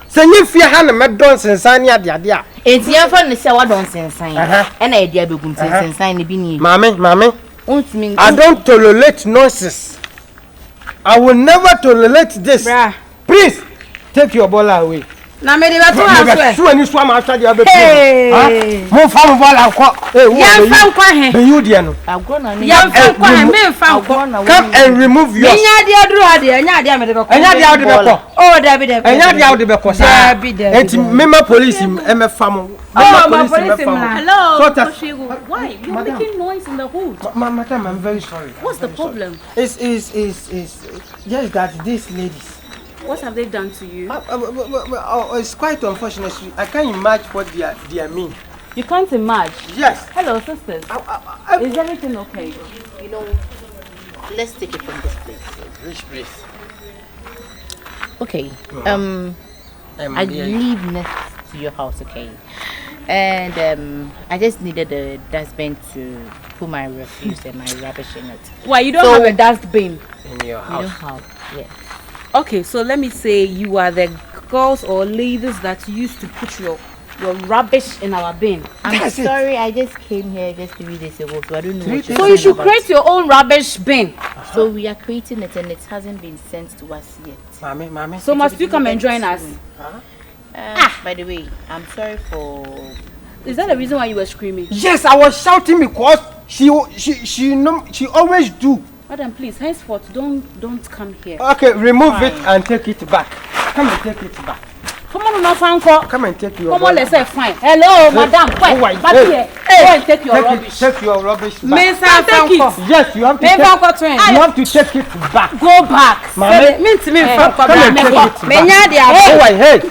senye fie ha na medon sensan ade ade a enti yanfa ne se wa don sensan e na e dia begum sensan ne bi ni mame untimi I don't tolerate nonsense. I will never tolerate this. Bra. Please take your ball away. Na me de ba to aswe. So any swam after the other. Mo fa mo ball akọ. Yan fa nkwa he. Be you there no. Agona ne. Yan fa nkwa he, me fa nkwa. Come and remove yours. Enya de aduru ha de, enya de me de be ko. Enya de out de be ko. Oh, David. Enya de out de be ko sa. Enti mema police e me fa mo. Oh, my police. Hello. So why? You're making noise in the hood. Madam, I'm very sorry. What's the problem? It's just that these ladies. What have they done to you? It's quite unfortunate. I can't imagine what they mean. You can't imagine? Yes. Hello, sisters. Is everything okay? You know, let's take it from this place. Which place? Okay. I live next to your house, okay? And I just needed a dustbin to put my refuse and my rubbish in it. Why, you don't have a dustbin in your house? You don't have, yes. Okay, so let me say you are the girls or ladies that used to put your rubbish in our bin. I'm sorry, I just came here just 3 days ago, so I don't know what you're So you should create your own rubbish bin. So we are creating it and it hasn't been sent to us yet. Mommy. So must you come and join us? By the way, I'm sorry for... Is that the reason why you were screaming? Yes, I was shouting because she always do. Madam, please, henceforth, don't come here. Okay, remove it and take it back. Come and take it back. Come on, no Franka. Come and take your. Come on, let's say fine. Hello, madam. Wait, back here. Go and take your rubbish. Take your rubbish back. Miss Franka. Yes, you have to. You have to take it back. Go back. Mama, me Franka. Come and take it back. Hey.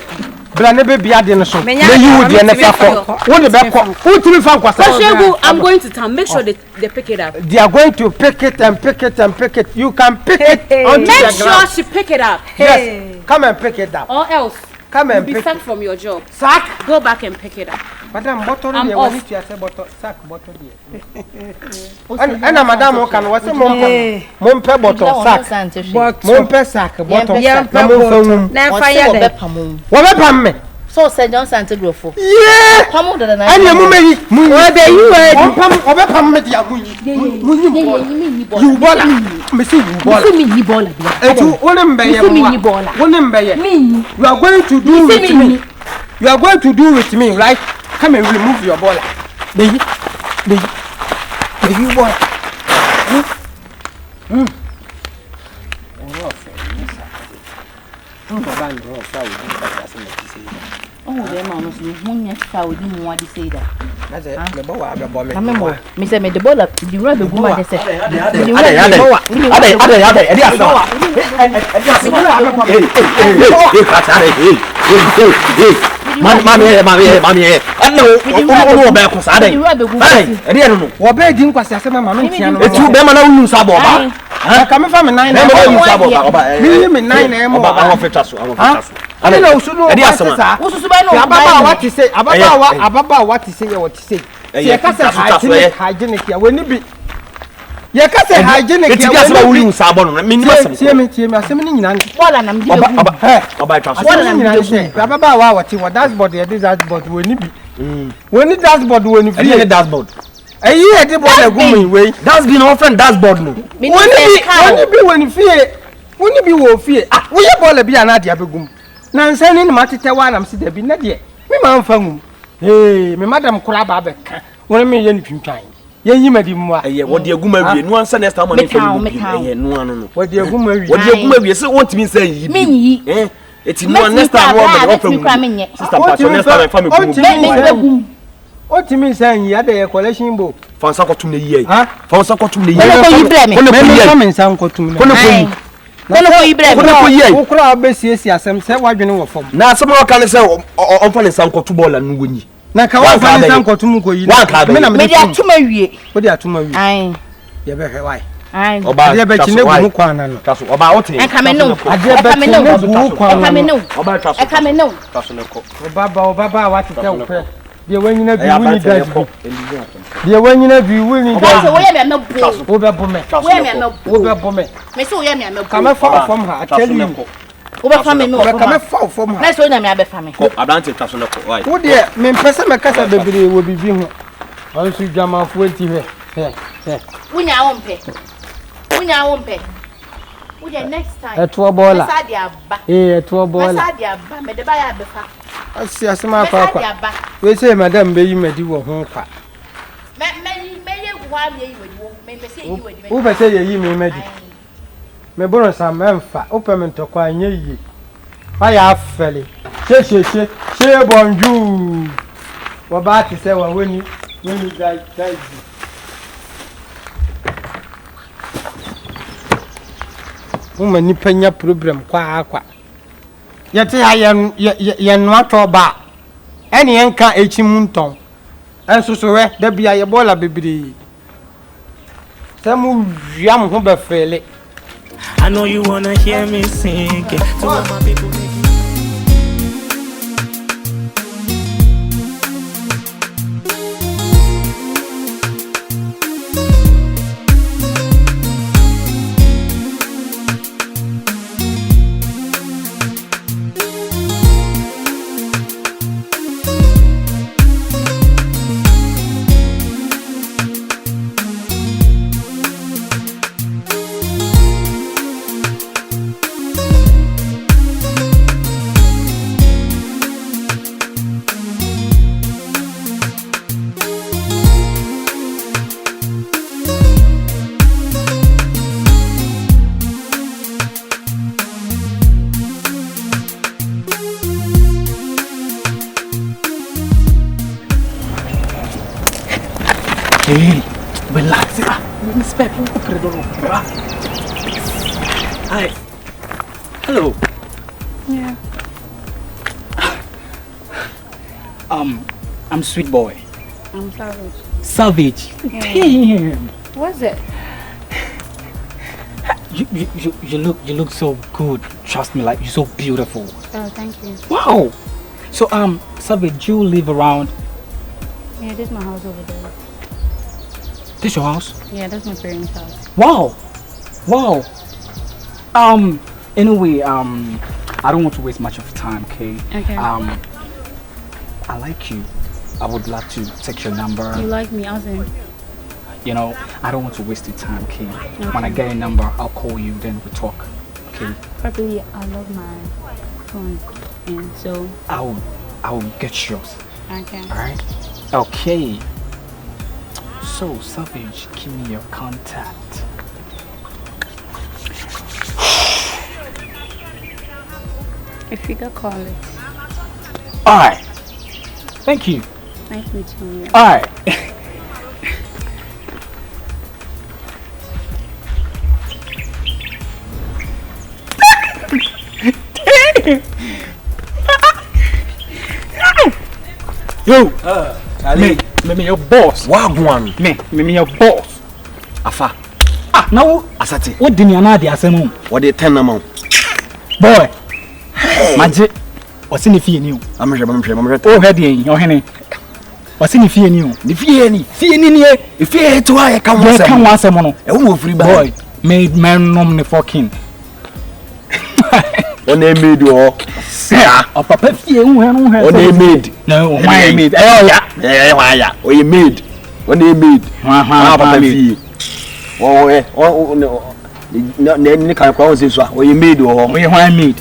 Brane baby adin so. Me you dey na fa ko. Wo dey be ko. Wo timi fa kwasa. Shegu, I'm going to town. Make sure they pick it up. They are going to pick it and pick it and pick it. You can pick it on the ground. Make sure she pick it up. Yes. Come and pick it up. Or else come and be pick sacked from your job. Sack? Go back and pick it up. Madam, bottle I'm here. off. We need to say bottle. Sack bottle here. And madam, can what's a mom pe bottle sack. Mom pe sack bottle. Na mo fa na fire dey. Wo be pam me. So St. John Santa Grofo. Yeah. Pam do na. And you meyi. Wo be you we. Pam wo be pam me dia munyi. You bola. Me see you bola. See me bola dia. Etu wonim be ye mo. Wonim be ye. Me. You are going to do with me. You are going to do with me, right? Come and remove your bola. Baby. Baby bola. Oh, the man was the Saudi more to say that. That's it. The boy, I bomb it. Remember, Mr. Medebola, the rubber woman, they said. Hygienic ya we ni bi ye ka say hygienic ya we we ni sabon no me ni masem tie me asem ni nyina ne bola nam di be oba twa so bola nam di be baba wa wati wa dashboard ye dashboard we ni bi we ni dashboard we ni fi dashboard ayi e de bola gumi we that's been often dashboard no we ni bi we ni wo fie ah we ye bola bi ana dia begum na nsan ni ma tete wa nam se da bi na de me ma mfa ngum hey me madam kura ba be ka wona me ye ni twintwan ye yi madi mwa eh wo de aguma wie no ansa next time na fa eh no ano no wo de aguma wie se won timi nsan yi bi eh eti no next time wo me offer sister patch next time fa me gum o timi nsan yi ada ye collection bo fa nsa kotum na yi fa nsa kotum na yi ko ne ko yi No no ibrahim. Wo kura obesiesie asem se wadwene wo fom. Na asem o kan se on fa ne sankoto ball anu wonyi. Na ka wa fa ne sankoto mu ko yi. Me dia tuma wie. Wo dia tuma wie. Ai. Ye be hwe wai. Ai. Oba dia be chine gu mu kwana no. Taso oba wote. E ka me no. Ade be chine gu mu kwana. E ka me no. Oba taso. E ka me no. Taso ne ko. Oba wa tete wo pe. Dia wanyina bi wuni gas bi. Dia wanyina bi wuni gas. Wo ye me amebo. Wo be bo me. Wo ye me amebo. Wo be bo me. Me so wo ye me amebo. Ka me fa fom ha ateli. Wo be fa me no. Ka me fa fom ha. Na so na me abe fa me. Ko abante taso ne ko. Why? Wo de me mpese me kasa bebere wo bibi ho. Onsu dwamanfo enti he. Wunya wo mpe. Wunya wo mpe. Wunya next time. Eto bola. Mesa dia ba. Eto bola. Mesa dia ba me de ba ya be fa. Asi asema kwa. We say madam be yi madi wo ho kwa. Me ye gwa me yi wadi wo. Me say yi wadi. Wo be say yi me madi. Me bono sa memfa. Ope me ntokwa anye yi. Fa ya afele. She bonjour. Wo ba ti say wa weni guys. Uma nipa nya problem kwa. Yete ha ye no atoba. Ene yenka echimunton. Enso so we da bia ye bola bebiri. Samu wiam ho be fele. I know you wanna hear me sing it. To all my people Hey, relax. Respect. Hi. Hello. Yeah. I'm Sweet Boy. I'm Savage. Savage. Yeah. Damn. What's it? You look so good. Trust me, like you're so beautiful. Oh, thank you. Wow. So Savage, you live around? Yeah, this is my house over there. This your house? Yeah, that's my parents' house. Wow. Anyway, I don't want to waste much of your time, okay? Okay. I like you. I would love to take your number. You like me, Azim? You know, I don't want to waste your time, okay? When I get your number, I'll call you, then we'll talk, okay? Probably, I love my phone, and so... I'll get yours. Okay. Alright? Okay. So, Savage, give me your contact. If you could call it. Alright. Thank you. Nice meeting you. Alright. Yo, me your boss. Wagwan. Me your boss. Afa. Now Asati. What did you know the asemu? What they 10 amount? Boy. Magic. What's in the fee new? I'm sure. Oh, heady, your henny. What's in the fee new? The fee any. If you to I come once a mono. A woman free boy. Made man nominee for king. When they made you all. A papa fee, when they made. No, why made? Oh, yeah. Or you made. When they made. Papa fee. Oh, no. Then can't call this one. Or you made or why made.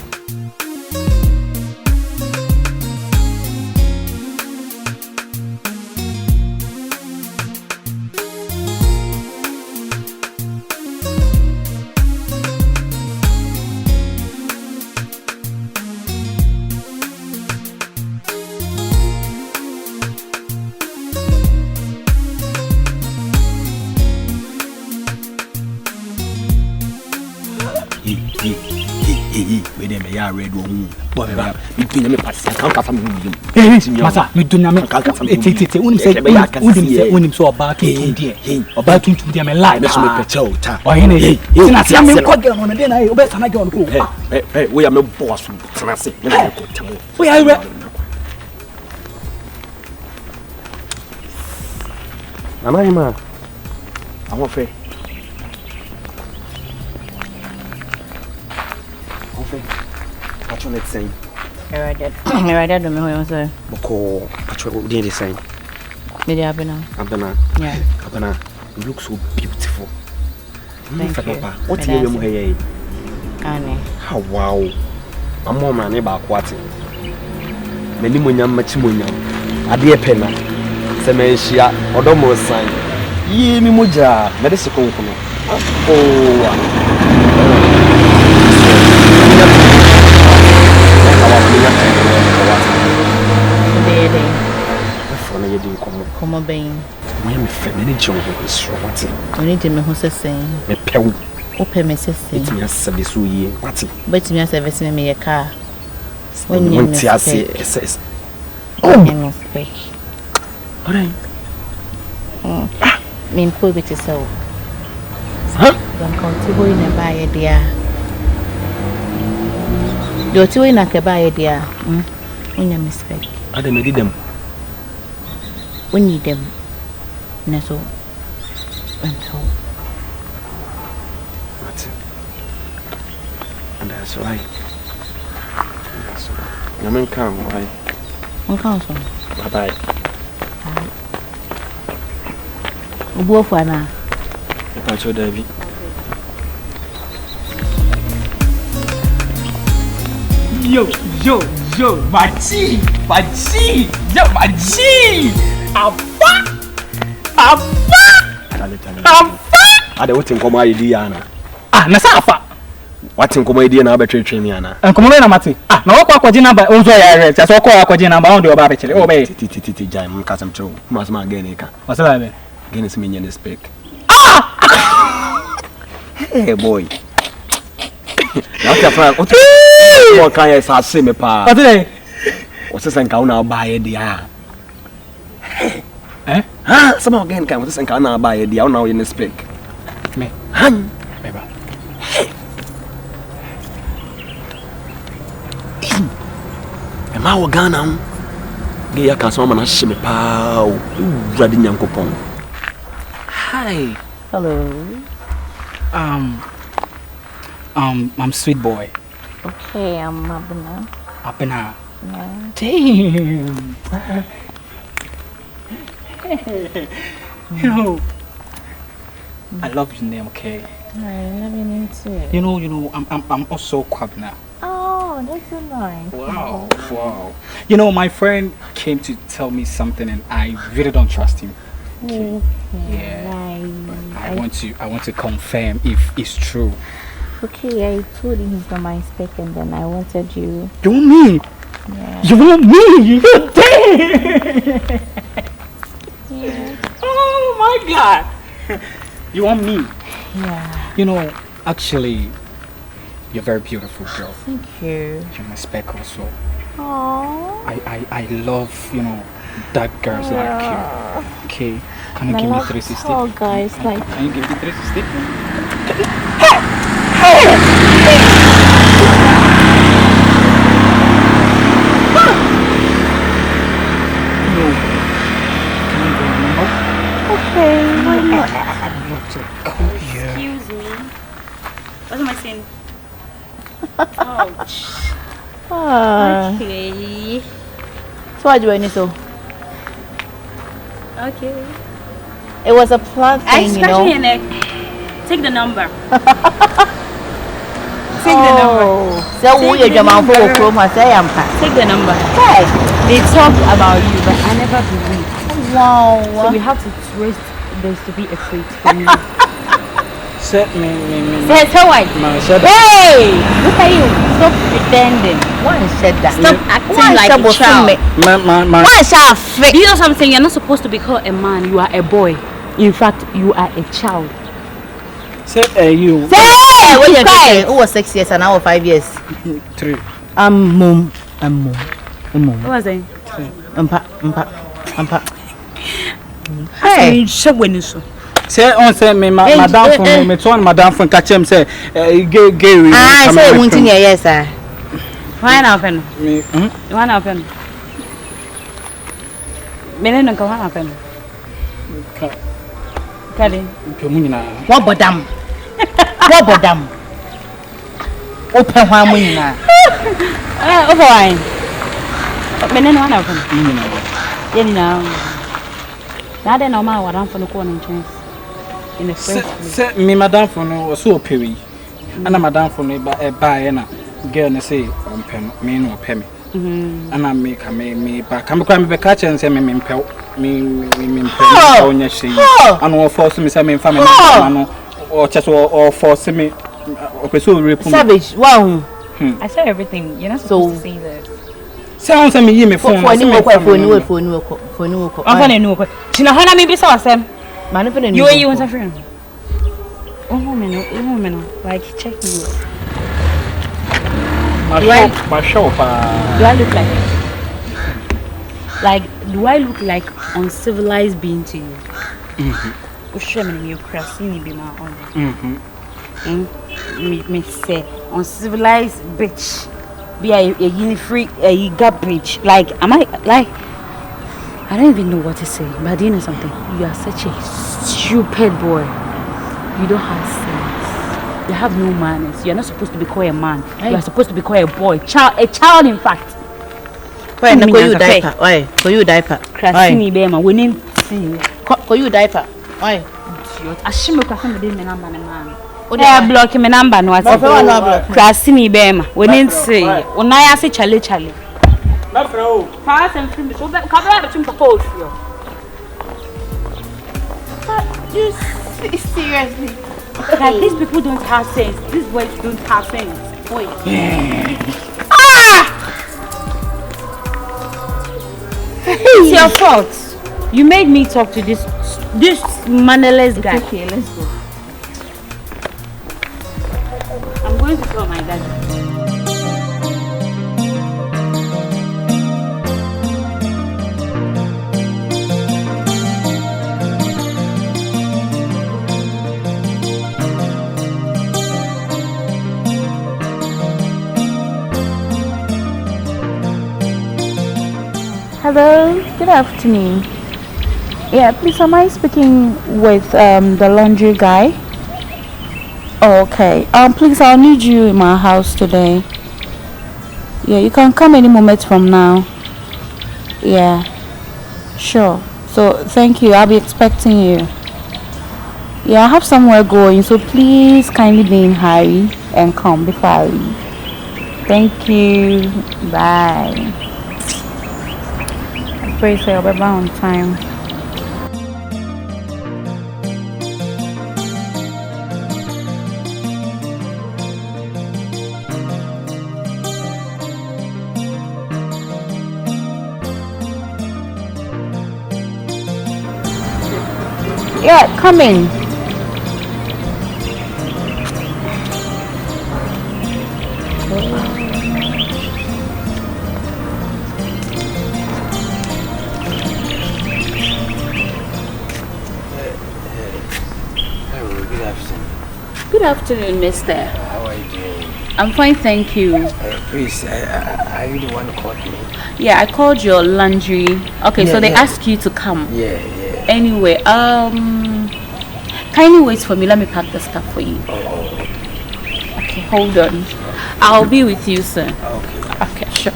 are ready on boy me do me pass can ka family me masa me do na me tete unim so oba tuntum dia me lie me so me peche ta o he ne tina tia me ko girl no dey na o be sana girl no ko hey we are me boss tina se me ko ta we are Mama ima àwọn fẹ́ patron let's say Erade do me ho so boko patron dey the same me dey abena yeah abena you look so beautiful thank you papa what you am here ane how wow amo ma ne ba kwate mani monyam machi monyam ade pena se me hia odomo san yi mi moja na de sekonko no oh Como bem. Mãe me feminine jogo isso what? Oni de me ho sesen. Me pew. O pe me sesen. It me service so ye. What? But me service me ye car. When you see SS. Oh, me speak. Alright. Me impo be so. Huh? Don contigo in ba ye dia. Do ti we na ke ba ye dia. Onya me speak. Ade me di dem. We need them. Neso. Until. That's it. And that's why. I'm in calm, why? On council. Bye. Ubo for na. I told David. Yo, Machi, yo, Machi. Apa. Ade wotin komo idea na. Na sa afa. Watin komo idea na abetwetwe mi ana. Komo na mate. Na wo kwa kwaje number onzo ya re. Tase wo kwa kwaje number on de oba be chele. O be. Titi jai mun kasam chew. Mas ma again ka. Wasala be. Again is me nyane spec. Hey boy. Now te afra. Mo kan ya sa se me pa. What dey? O se san ka una ba ye dia. Sama again kan o se san ka una ba ye dia una ye ne spec. Me. Han. Beba. Ma wo Ghana ho ge ya ka so ma na hye me pa o wurade nyankopon. Hi. Hello. I'm sweet boy. Okay, I'm Abena. Abena. Yeah. Damn. I love your name, okay? I love your name too. You know, I'm also Kwabena. Oh, that's so nice. Wow. You know, my friend came to tell me something, and I really don't trust him. Okay. Yeah. Nice. I want to confirm if it's true. Okay, I told him he's not my spec, and then I wanted you. You want me? Yeah. You want me? Damn! Yeah. Oh my God! You want me? Yeah. You know, actually, you're a very beautiful girl. Thank you. You're my spec also. Aww. I love, that girls like you. Okay, can you give me 360? Oh, guys, like. Can you give me 360? Okay, why not? Excuse me. What am I saying? Ouch. Okay. So what do you want to? Okay. It was a planned thing, you know. Your neck. Take the number. Take the number. So who you the man for Chroma say I'm Take the number. Hey, they talk about you, but I never believe. Wow. So we have to twist this to be afraid for you. Set me. Say what? Hey, Look at you. Stop pretending. one said that. Stop acting like a child. One shall fake. Do you know something? You're not supposed to be called a man. You are a boy. In fact, you are a child. Say you. Say, what you crying? Who was 6 years and now 5 years? 3. Mum. What was I? Ampa. Hey, so when you so. Say on say me madam for me to madam for catch him say gay. Ah, say wunti yes sir. Why now pen? Me. Why now pen? Menen nka why now pen? Kali. Pemunina. What bodam? Open hwa munina. Over wine. Menen why now pen? Yeni now. Nada normal waran for no corner chance. In the first say me madam for no so pewi. Ana madam for no ba na girl na say on pen me no pay me. Ana make me back. Come be catch and say me mpel. Me mpel onya shey. Ana force me say me family no or just or force me opeso rape me. Savage, wow. I said everything. You're not supposed to say this. Sounds me me phone. For new. I'm gonna know. China hana me be so asem. Man for the You want a friend? Oh no. Like check me. My shop. Do I look do I look like uncivilized being to you? You crashing be my own. Me say uncivilized bitch. Be a free a garbage. Like am I like I don't even know what to say. But do you know something? You are such a stupid boy. You don't have sense. You have no manners. You are not supposed to be called a man. You are supposed to be called a boy. A child in fact. Why na you diaper? Why? For you diaper. Krasini be ma we need see. For you diaper. Why? Ashime kwa kama dey me number na man. Eh block me number no ati. Krasini be ma we need see. Unaya se chale. My friend. Pass and film. So that camera between propose you. You seriously? Like these people don't have sense. These boys don't have sense. Boy. It's your fault. You made me talk to this mannerless guy. Okay, let's go. I'm going to tell my dad. Hello, good afternoon. Yeah, please, am I speaking with the laundry guy? Oh, okay. Please, I'll need you in my house today. Yeah, you can come any moment from now. Yeah, sure. So, thank you. I'll be expecting you. Yeah, I have somewhere going, so please kindly be in hurry and come before I leave. Thank you. Bye. Pray say I'll be back on time. Yeah, come in. Good afternoon, mister. How are you doing? I'm fine, thank you. Please, are you the one who called me? Yeah, I called your laundry. Okay, so they asked you to come. Yeah. Anyway, kindly wait for me. Let me pack the stuff for you. Okay, hold on. I'll be with you soon. Okay, sure.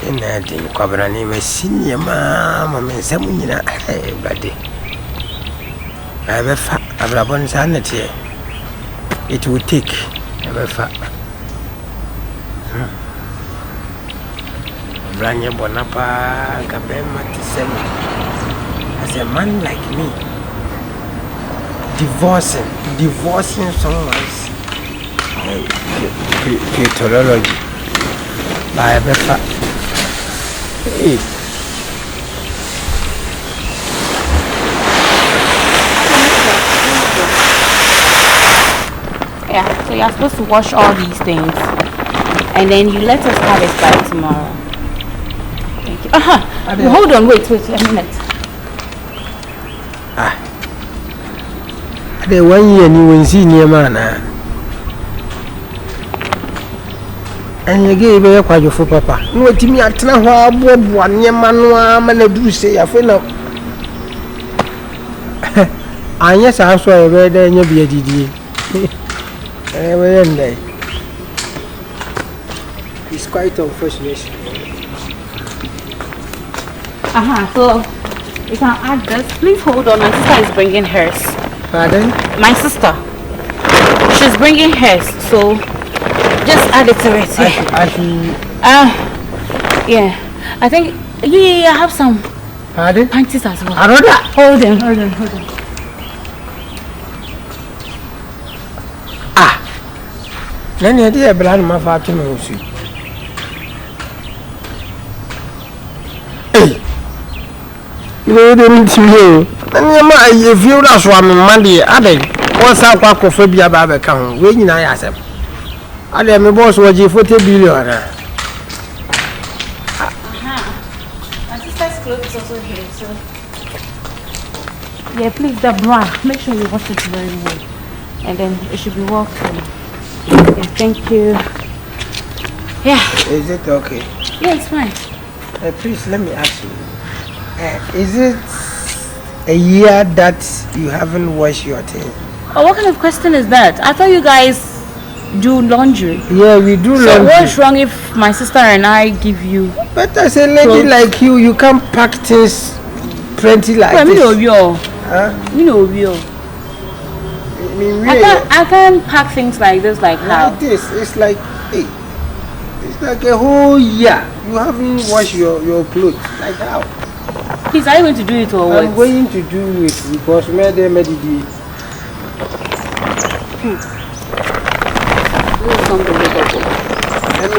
Inadin kwabra ne masinia mama mensamunyina brade abefa abrabon sanete it will take abefa branye bonapa kabema tisemi as a man like me divorcing someone's pathology by abefa. Yeah, so you're supposed to wash all these things. And then you let us have it by tomorrow. Thank you. Hold on, wait a minute. The 1 year you will see near man. And you gave a quite for papa. No, Timmy, I tell her, one year man, do say, I feel up. And yes, I saw a red and you'll be a DD. Every day. It's quite unfortunate. So you can add this. Please hold on. My sister is bringing hers. Pardon? My sister. She's bringing hers. So just add it to it. Yeah. I think. Yeah. I have some. Pardon? Panties as well. Hold on. Then you did a brand of my father. You didn't see. And if you last one Monday, Addie, what's up? Aquaphobia Babacam, waiting. I asked him. I am a boss, was you 40 billion. My sister's clothes is also here, so. Yeah, please, the bra. Make sure you wash it very well. And then it should be well clean. Yeah, thank you. Yeah. Is it okay? Yeah, it's fine. Please, let me ask you. Is it a year that you haven't washed your thing? Oh, what kind of question is that? I thought you guys do laundry. Yeah, we do laundry. So what's wrong if my sister and I give you? But as a lady like you can't pack things plenty like this. I can't pack things like this like how? Like this. It's like, hey, it's like a whole year. You haven't washed your clothes. Like how? Please, are you going to do it or what? I'm going to do it because let me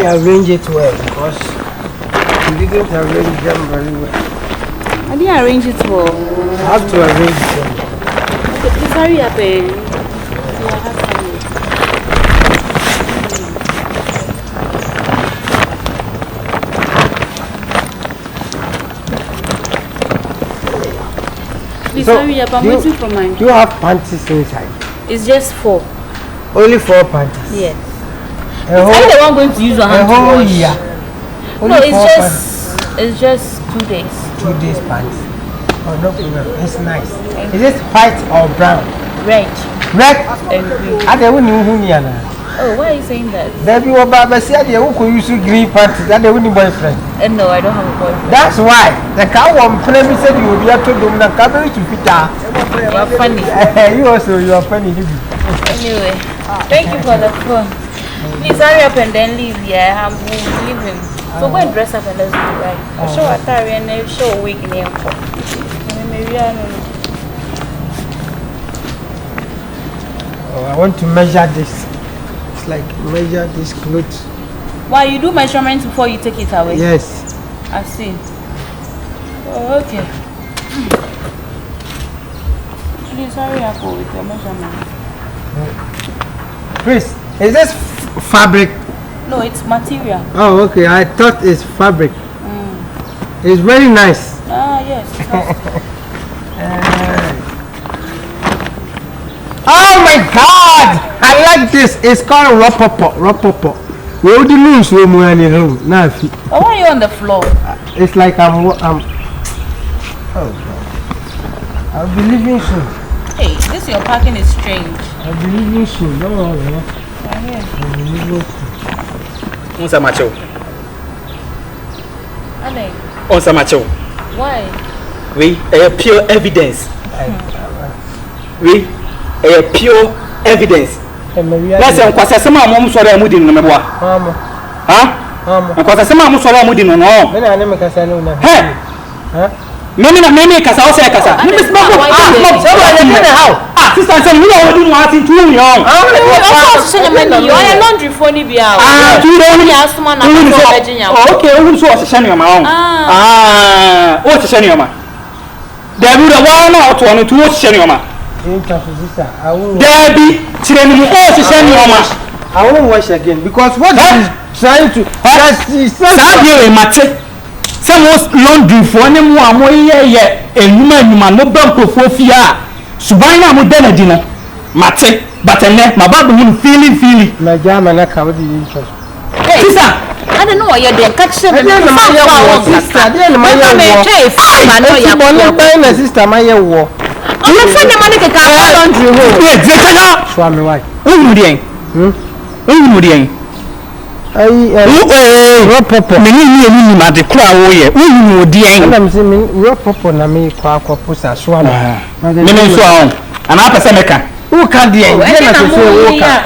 arrange it well because you didn't arrange them very well. I didn't arrange it well. I have to arrange them. Okay, please hurry up. Please hurry up, I'm waiting for mine. Do you have panties inside? It's just 4. Only 4 panties? Yes. Are you the one going to use your hand to wash? Yeah. No, it's just 2 days. 2 days panties. Oh, no problem. It's nice. Is it white or brown? Red. Red? And green. Oh, why are you saying that? Baby, Baba said you could use green panties. That they wouldn't boyfriend. No, I don't have a boyfriend. That's why. The cow one premise said you would be able to do the cabin to fit out. You're funny. You are funny. Anyway, thank you for the phone. Please hurry up and then leave. Yeah, I'm leaving. So go and dress up and let's do right. Show a tie and show a wig in the airport. Maybe I don't know. Oh, I want to measure this. It's like measure this clothes. Why, you do measurements before you take it away? Yes. I see. Oh, okay. Please hurry up with your measurement. Chris, is this fabric? No, it's material. Oh, okay. I thought it's fabric. It's very nice. Yes. Oh my God! I like this. It's called ropopo. Where do you lose when we're in the room? Now, why are you on the floor? It's like I'm. Oh God! I'll be leaving soon. Hey, this your parking is strange. I'll be leaving soon. Don't worry. Right here. I'll be leaving soon. Onsa macho. Ale. Onsa macho. Why? We pure evidence. We pure evidence. Let's say kwasa sema mom so ra mudi no meboa. Ha? Kwasa sema mom so ra mudi no no. Me na me kasa no na. Hey. Ha? Me kasa o say kasa. Me miss mom. Sister say me no do no atin tu yo. You are laundry for ni bia. Tu do ni asuma na ko Virginia. Okay, o so o se shani ma on. O se shani ma. There be the one na o to no tu o se shani ma. sister. Debbie, children, oh, she send me home. I won't wash again because what is trying to. Sabi mate. Someone's laundry for any more year, and woman, no bump of Fofia. Subina Mudenadina. Mate, but I let my baby feeling. My German, I covered the interest. Hey, sister, I don't know what you're doing. Catch them. Sister, my war. I'm not the money to come laundry home. Swami, why? Who would you? Papa, many at the crowd here. Who would you? I'm saying, your papa, and me, Quapusa, Swami. And upper Seneca. Who can the end?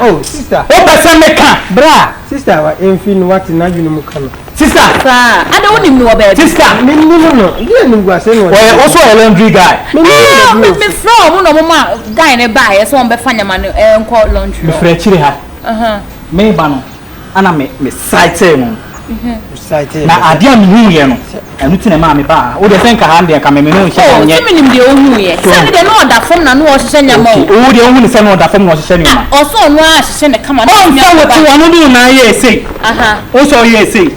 Oh, sister. Upper Seneca. Bra, sister, infin what in Ajunumukan. Sister, I don't even know about sister. No. You was saying, well, also a laundry guy. Me from no mama guy in a buy, so I'm befanya man and call laundry. Me frechire ha. Me bano. Ana me site mo. Site. Na adia me hu ye no. Enu ti na ma me ba. O de senka ha de ka me no hye anye. Oh, me nim de ohu ye. Say de no da fom na no o hye nyama o. O de ohu ni se no da fom no hye nyama. O so no a hye ne kama. O nfa wo ti wono du na ye sei. O so ye sei.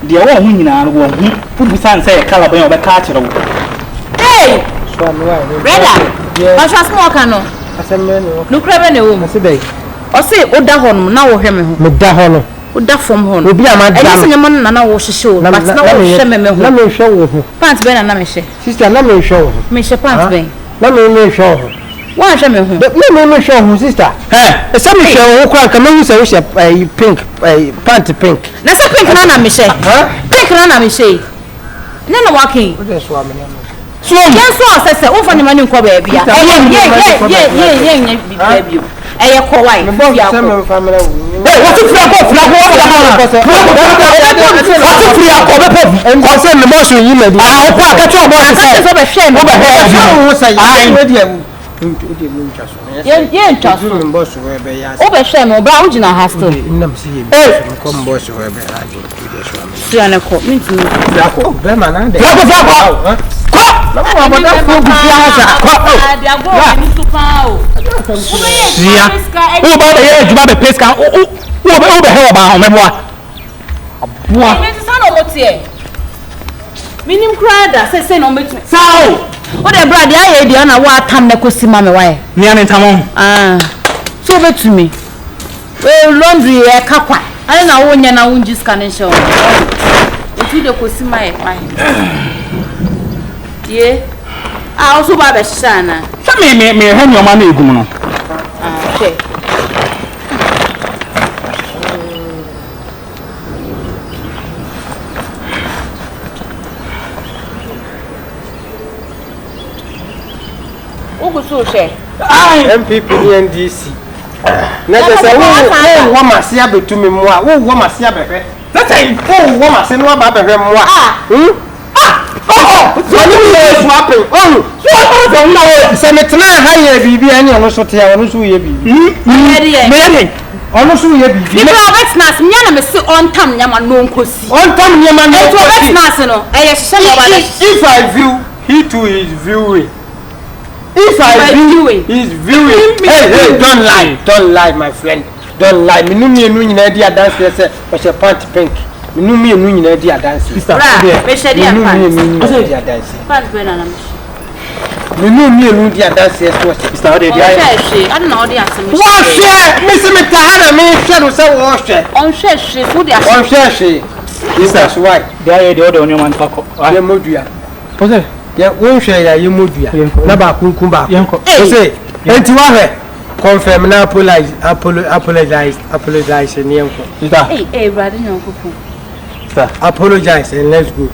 De wo hu nyina no wo hu. Fu san say kala ban obe ka kire wo. Hey! Brother. Yeah. O so small kan no. Asemme no. No krebe ne wo mu. Asebe. O say o da ho no na wo hwe me ho. Me da ho no. O da fom ho no. Obi amada. Eni se nyama na wo hye o. But na wo hwe me ho. Na me hwe wo ho. Pants be na me hye. Sister, na me hwe wo. Me hye pants be. Na me hwe wo. Wa hwe me ho. Me hwe wo sister. Eh, some hwe wo kwa ka me hu se wo hye pink, pant pink. Na se pink na me hye. Pink na me hye. Na na walking. What is so am na. So yes so say wo fa nyama ni nko ba bia. Ye bia. Eye ko wai. Me bo se me family wo. Eh, what if you go flag what if you go be pop. En ko se me bo so yi me bi. Ah, o pa ka cho bo se. So be hwe me. Wo be hwe wo say yi me dia wo. Odi me ntwa so. Ye ntwa so. Me bo so we be ya. O be hwe me bra wo gina hostel. Nam si ye. Eh, ko mbo so we be ha ji. Si ane ko. Minti. Ko be ma na de. Ko. Na mo aboda fo bu fi ha sa. Dia go ni supa o. Sia. O ba be ye juma be pesca. O be he ba ho meboa. Aboa. Ni sa no motie. Minim krada se no metime. Sao. O de brad ya ye dia na wa tam na kosima me wae. Ni ane tamon. So betumi. We laundry e kakwa. Ani na wo nya na wo nji scan show. Otu de kosima e pai. Ye. Also ba be shana. Sa me he nyoma na egum no. Okay. Ogu so she. MPP NDC. Na je se wo mase abetumi mo a wo mase abehwe. That time wo mase no aba abehwe mo a. So you dey swapping. So no se me tena ha ye bibi ani ono so te ono so ye bibi. Me ono so ye bibi. Me go wetness nya na me se on tam nya ma no nkosi. On tam nya ma no nkosi. E to wetness no e ye hye no ba. If I view, he too is viewing. If I view, he's viewing. Hey, don't lie, my friend. Don't lie. Me no me no nyina dia dance say o she pant pink. Me no me no nyina dia dance. Sister, me she dia pant. O she dia dance. Pant be na na me. Me no dia dance so sister o dia. She, I don't know dia asem. Wa she, me se me tahara me she no say wo she. On she food dia. On she. Sister why? Dia dey order onyo man fako. Dia modua. O say ya won hwe ya ye modua na ba kunkun ba o say enti wa hwe confirm na apologize ni enko hey brother no kuku sir apologize and let's go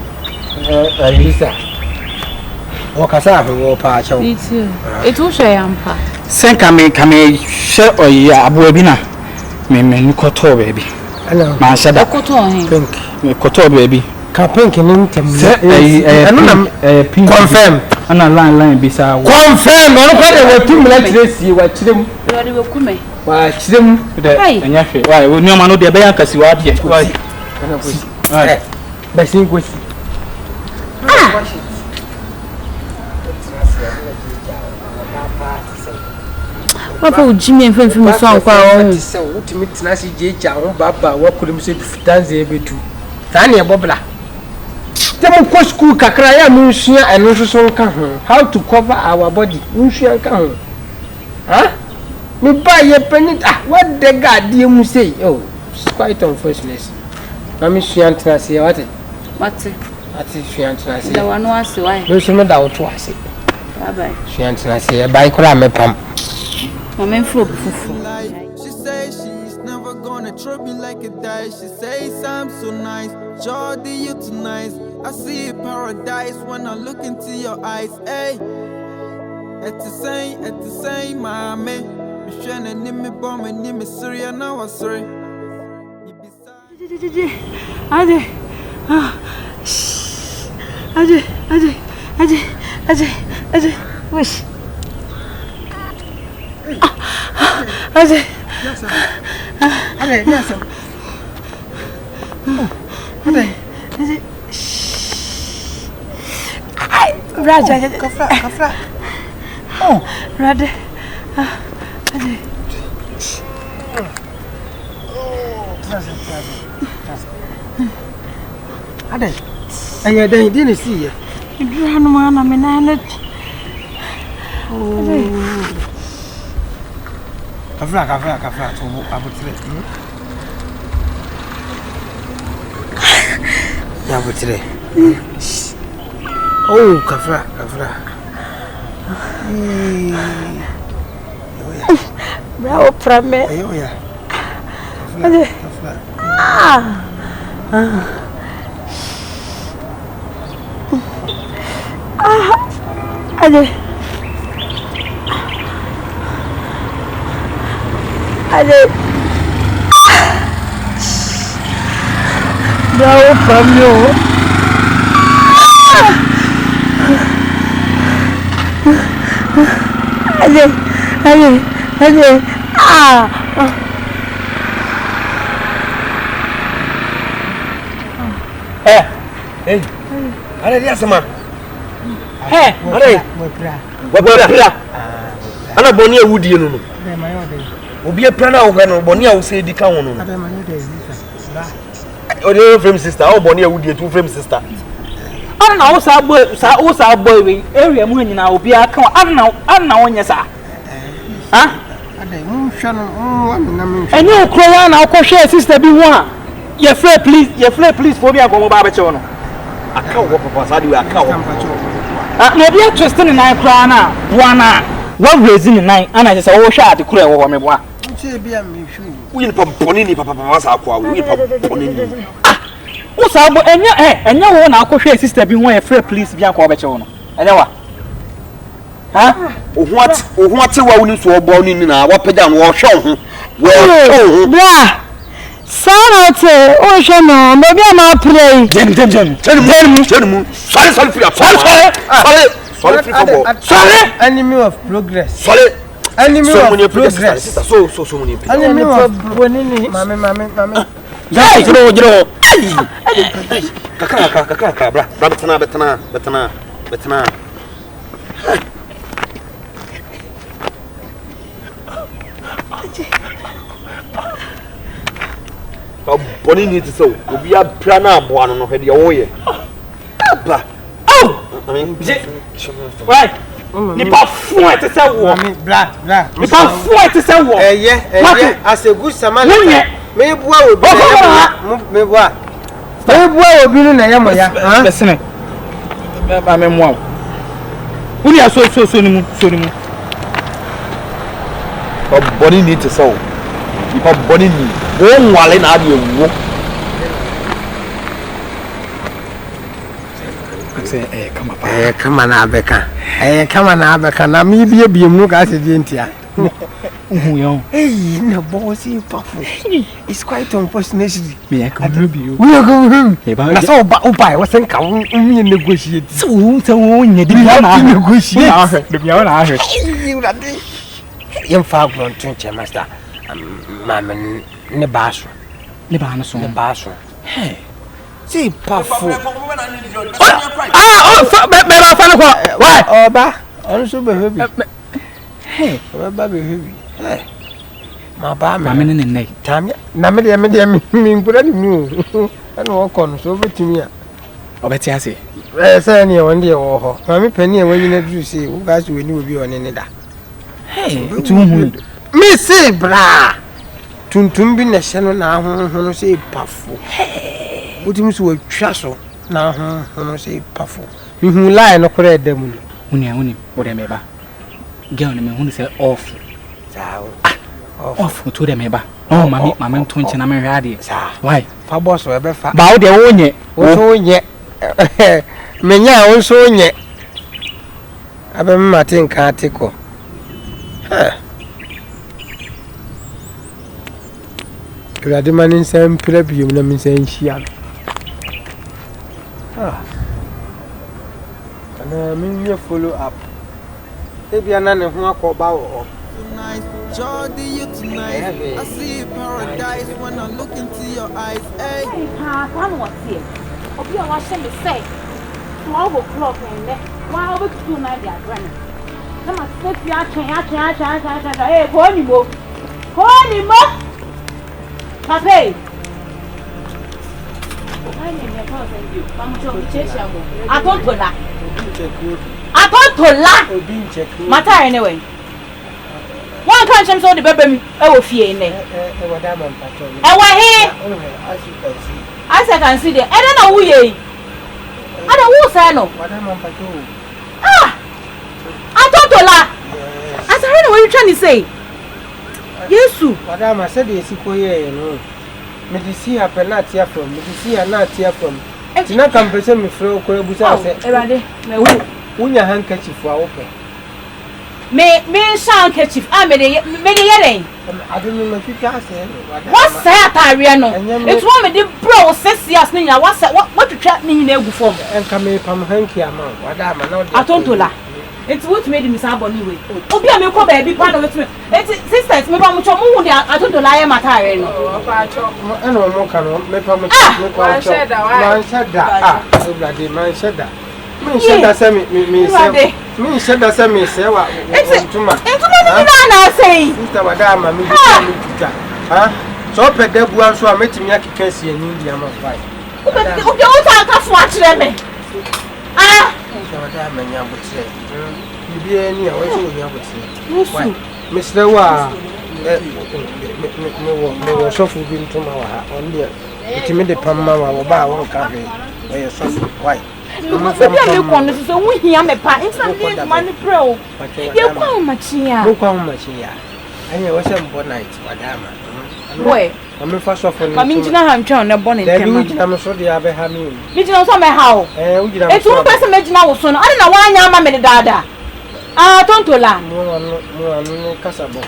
Lisa o kasa hwe wo pa acho it will share ampa sen kame she oya abo bi na me ni koto ba bi ma shada koto he pink me koto ba bi ka pink ni ntem pink confirm ana line bisa confirm no ko de wetu mla tiresi wa kirem de we kume wa kirem de anya hwe wa ni o ma no de be yan kasi wa de wa ba sin ko si What for Jimmy and Femi so on? So what to meet Nasi Jeja, Baba, what could him say to dance able to? Tanya Bobla. Tell me, school Kakraya, Nusia, and also how to cover our body. Nusia can. Huh? Me buy a penny. What the goddamn say? Oh, it's quite unfortunate. I'm Shian Nasi, what? What is Shian Nasi? The one was why. There's no doubt to us. Bye bye. Shian Nasi, by Krame Pam. Mama flow. She say she's never gonna treat me like a dice. She says I'm so nice, Jordy, you too nice. I see paradise when I look into your eyes. Hey, at the same, mommy. Me shine and name me bomb and name me Syria now. I sorry. Ade, wish. Ade, Raja, Kafra. Oh, Raja. Ade. Ade. I didn't see you. You man, I'm in Ireland. Kafra, to Abutre. Oh, Kafra. Bravo, Prame. Kafra. Ade. Bravo, Prame. Ade. Hey. Ade dia sama. Hey, Wabra. Ana boni ewudie no no. Obi epra na wo no boni a wo se di ka wo no. Ode frame sister, o boni ewudie two frame sister. ana na wo sa boy we area mu nyina obi aka ana wonye sa ha Ade mu hwa no na me hwa. Eni okro ya na akwohwe sister bi ho a ye free please for bi akomo ba beche no Aka wo papa sa di we aka wo. Na obi atwist ni nan kra na boana wa raise ni nan ana je se wo hwa ade kura wo me boa Nche bia me hwu. Uyin pa boni ni papa sa akwa wo. Uyin pa boni ni. Wo sa bo enya wo na akwohwe sister bi ho ye free please bi akomo beche no enya wa ha ohwate wa woni so obo ni na wa peda no wo hwe ho wo bra Sanote o hwe no me bia ma pray jem sorry free sorry free for sorry Enemy of progress. sorry Enemy of progress. Sister so many people Enemy of bonini. Mame. ya jiro Kaka bra betana boni ni tse obi apra na aboa no hwe de wo ye abla I mean right ni pa fun ete se wo Bra. ni pa fun ete se wo As a good Samaritan. Me bua obi no na yemo ya. Besene ba me mo uni aso ni mu boni ni tse wo boni ni wo nwale na ade ewu kama na abeka na me bie mu ka se die ntia yo hey na boss pafu it's quite unfortunate me come ruby you we go na so oba we sen ka me negotiate so nya di na negotiate de bia na ahwe yem fa gron tunche master mama ne baso hey see pafu me ba fa ko why oba on so be heavy hey oba be heavy Ma ba me. Ma me ne nei. Tam na me de me mpura ni mu. Ana wo kɔ no so betumi a. Obeti ase. Say ne won de wo ho. Ma me pani e wanyi na duru sei, wo ga so weni obi one ne da. Hey, tu hu. Me say bra. Tuntum bi na hye no na ho sei pafo. Hey. Wotimi so watwa so na ho sei pafo. Me hu lie no kora edam no. Huni, wo de meba. Girl me hu say off. Sao. Off to de meba. Oh, mama to nche na me hwa de. Why? Fa boss we be fa. Ba wo de wo nye. Wo so nye. Menya wo so nye. Abe me Martin ka atiko. Grade manin sem prebium na min sen hia. Ana min ye follow up. Ebi ana ne ho akoba wo. Jordi, you tonight. I see paradise when I look into your eyes. Hey, I'm what's here. Obi a wash me say 12 o'clock and then 1 over 2 night they are running. Come on, sit here, hey, go on, Papa. I don't know. Matter anyway. One can't change all the baby. Oh, fear, ne. And why here? As I can see there. I don't know who ye. I don't know who say no. Ah! I don't know. As I heard what you're trying to say. Yes, Madam, I said yes, you know. Medicine a penalty from. Medicine a not here from. Tina can present me for Kobusa. Unya handkerchief for open. Me handkerchief. I made a yelling. I don't know if you can say. What's that, Ariano? It's one with the bro says yes, Nina. What you trap me in there before? And come from hanky amount. Madam, I don't know. It's what made him sab on you. Obi a me ko baby part of it. Sisters, me ba mo cho mo I don't know lie matter Ariano. I know more can me pa mo man said that. So bloody man said that. Me said that say me say what tuma na say sister madam me tuta so pede bua so a metimi akeka si ani dia ma fai obi o ta ka fo akire me sister madam anya botre bibi ani a wo so nya botre me sre wa me wo so fu bi ntuma wa ha on dia etimi de pamma wa wo ba wo ka he wo so why I'm going to say, we hear me, pa. It's not good money, bro. You're quite much here. Look how much here. And you was a bon night, madam. Boy, I'm first of all, I mean, I'm trying to bonnet. I'm sorry, I have a mean. Did you know somehow? It's one person making our son. I don't know why I'm a minute, dada. Don't to land. No, Casabo.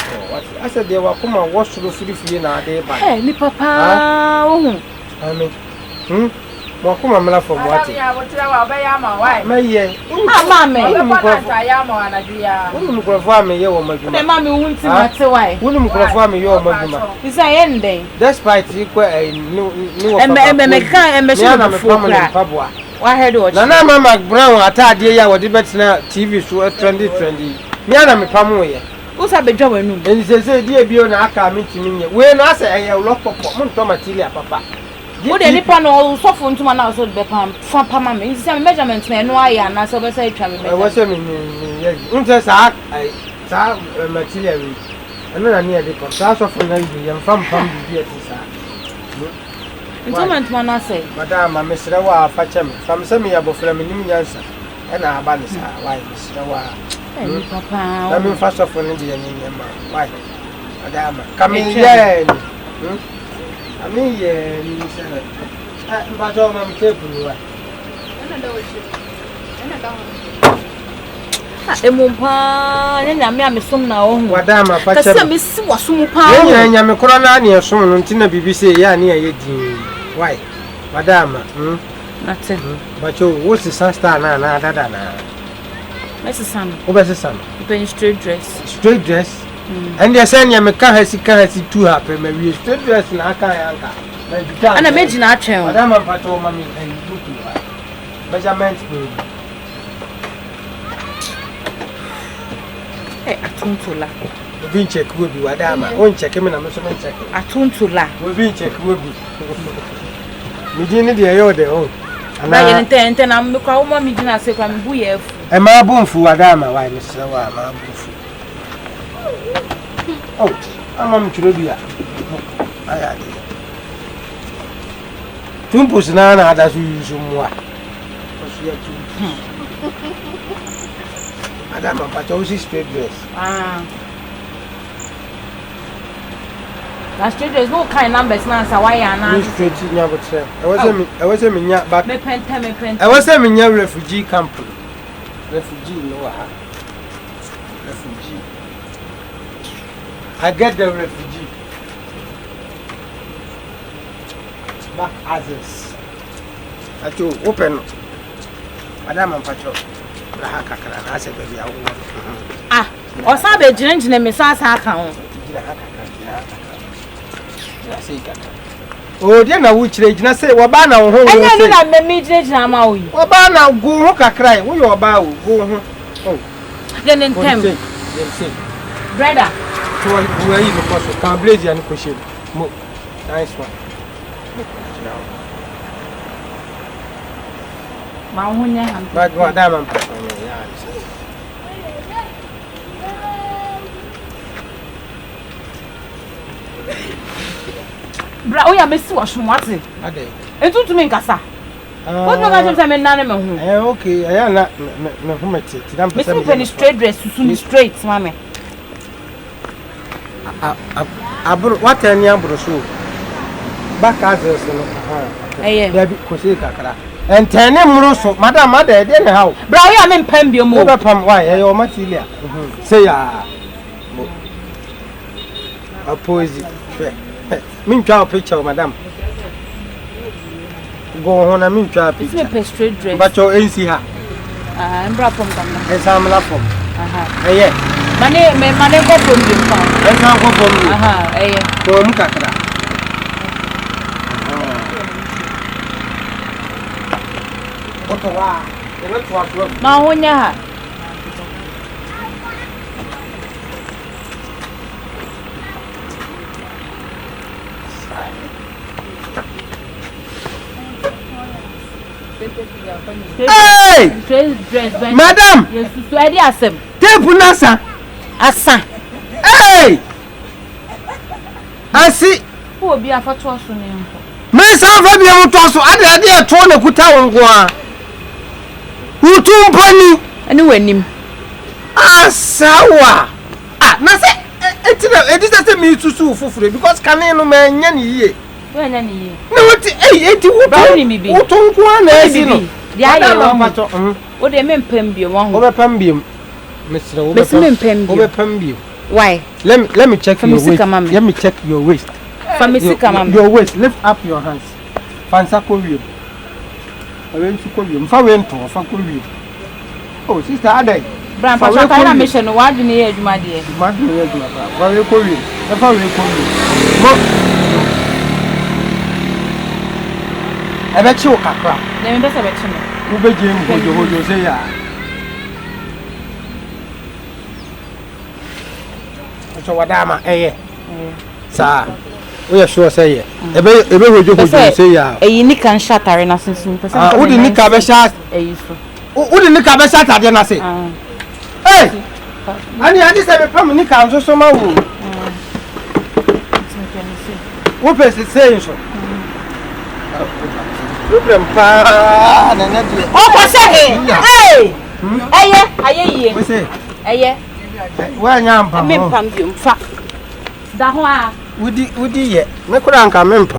I said, they were come and wash through free now. Hey, me, papa. I mean, Wakuma mla for what? My ye. Mamma, wouldn't perform me your mother. Mammy won't see what's away. Wouldn't perform your mother. Is I ending? Despite equal a new and Pabua. Why had what? Nana Mamma Brown attacked dear what debate now TV show 2020. Miana me Pamoya. Who's a bit job? And he says, dear Biona, I can't meet me. When I say I lock up Montomatilia, papa. Would any pan or soften to my house would be from Pama means some measurements may know I am not so say travel. I was saying, I saw material. And then I near the contrast of an and from the Instrument man, say, Madame, I'm Mr. Wa Fatcham from some year before Yansa and our balance. Why, Mr. Wa? Papa, I mean, first of all, Indian why, Madame, come in here. I mean, you said, but all my table. and I'm some now. Madame, I miss was some power. I'm a coronary soon until the BBC. Yeah, near you. Why, Madame? Nothing. But you, what's the sun star now? Mrs. Sam, what's the sun? Penny straight dress. Straight dress. And they're saying I'm a car too happy. Maybe straight dress and I can't. And I imagine our child. Madame, I'm patrol, mammy, and looking measurement. Hey, I don't to laugh. Obi check will be wadama. Won't check him and I'm not check. Atuntula. Obi check will be. Me didn't hear the own. And I intend and I'm looking at me dinner say I'm buye. A ma boom for wadama why Mr. Wama. Oh, I'm Trubia. I had it. Tumpus Nana that's usual. Madam, but also straight dress. That's straight dress. No kind numbers now. So why are not straight? I was a minya, but me pent. I was a minya refugee camp. Refugee, no, refugee. I get the refugee. Back others. I do open. Madam and Patrol. I said, baby, I want. Or Sabe Jinj name is account. Oh, dear, now which age? I say, Wabana, who I know me, Jamaui. Wabana, go hook a cry. Who you about? Go home. Oh, then in time. Brother, who are you? Because you can't blaze and push it. Nice one. But what I'm Bra, we are Miss Washington. And to me, Cassa. What no matter I'm an animal. Okay, I am not Miss straight dress to soon straight, mammy. What a young brochure. Back others, baby, Cosika. And 10 Moroso, Madame, Mother, then how? Bra, I am in Pembio, move from why, your Matilia. Say, a poesy. Meanwhile, picture, Madame. Go on, I mean, picture. Straight dress. But your AC her. I'm brought from them. Yes, I'm laughing. Yeah. Money go from you. Let's not go from you. For Mukakra. Mahonya. Hey! Madam! Yes, ready as him. Tape Nasa. Asa. Hey! I see. Who will be a fatwa soon? Miss Alphabia Mutoso, I did a 20 Kutawan. Who to anyway, him. Sawa. Nasa, it is a me to sue for free because Canano man ye. When any no, what 80 maybe. What on one, what they mean Pembio, one over Pembium. Mr. Pembium. Why? Let me check your waist. Let me check your waist. Your waist. Lift up your hands. Fansa Korean. I went to Korean. Fawento, Fakorean. Oh, Sister Ade. Grandpa, I mission. Why do you need my dear? Very Korean. The following Korean. I bet you a crap. Then better bet you. Who be Jim? Who you say? So, Wadama, sir. We are sure say it. Ebe would you say a unique and shatter in a sense. Who didn't nick a shot? Who didn't nick a shot? I didn't say. Hey! I just have a permanent council so much. What is it saying so? Problem pa na na. Oh, what's hey! Hey, we say. Hey, where nyam pa. Me pam bi mfa. Da ho a. Wudi ye. Me kura nka me mpa.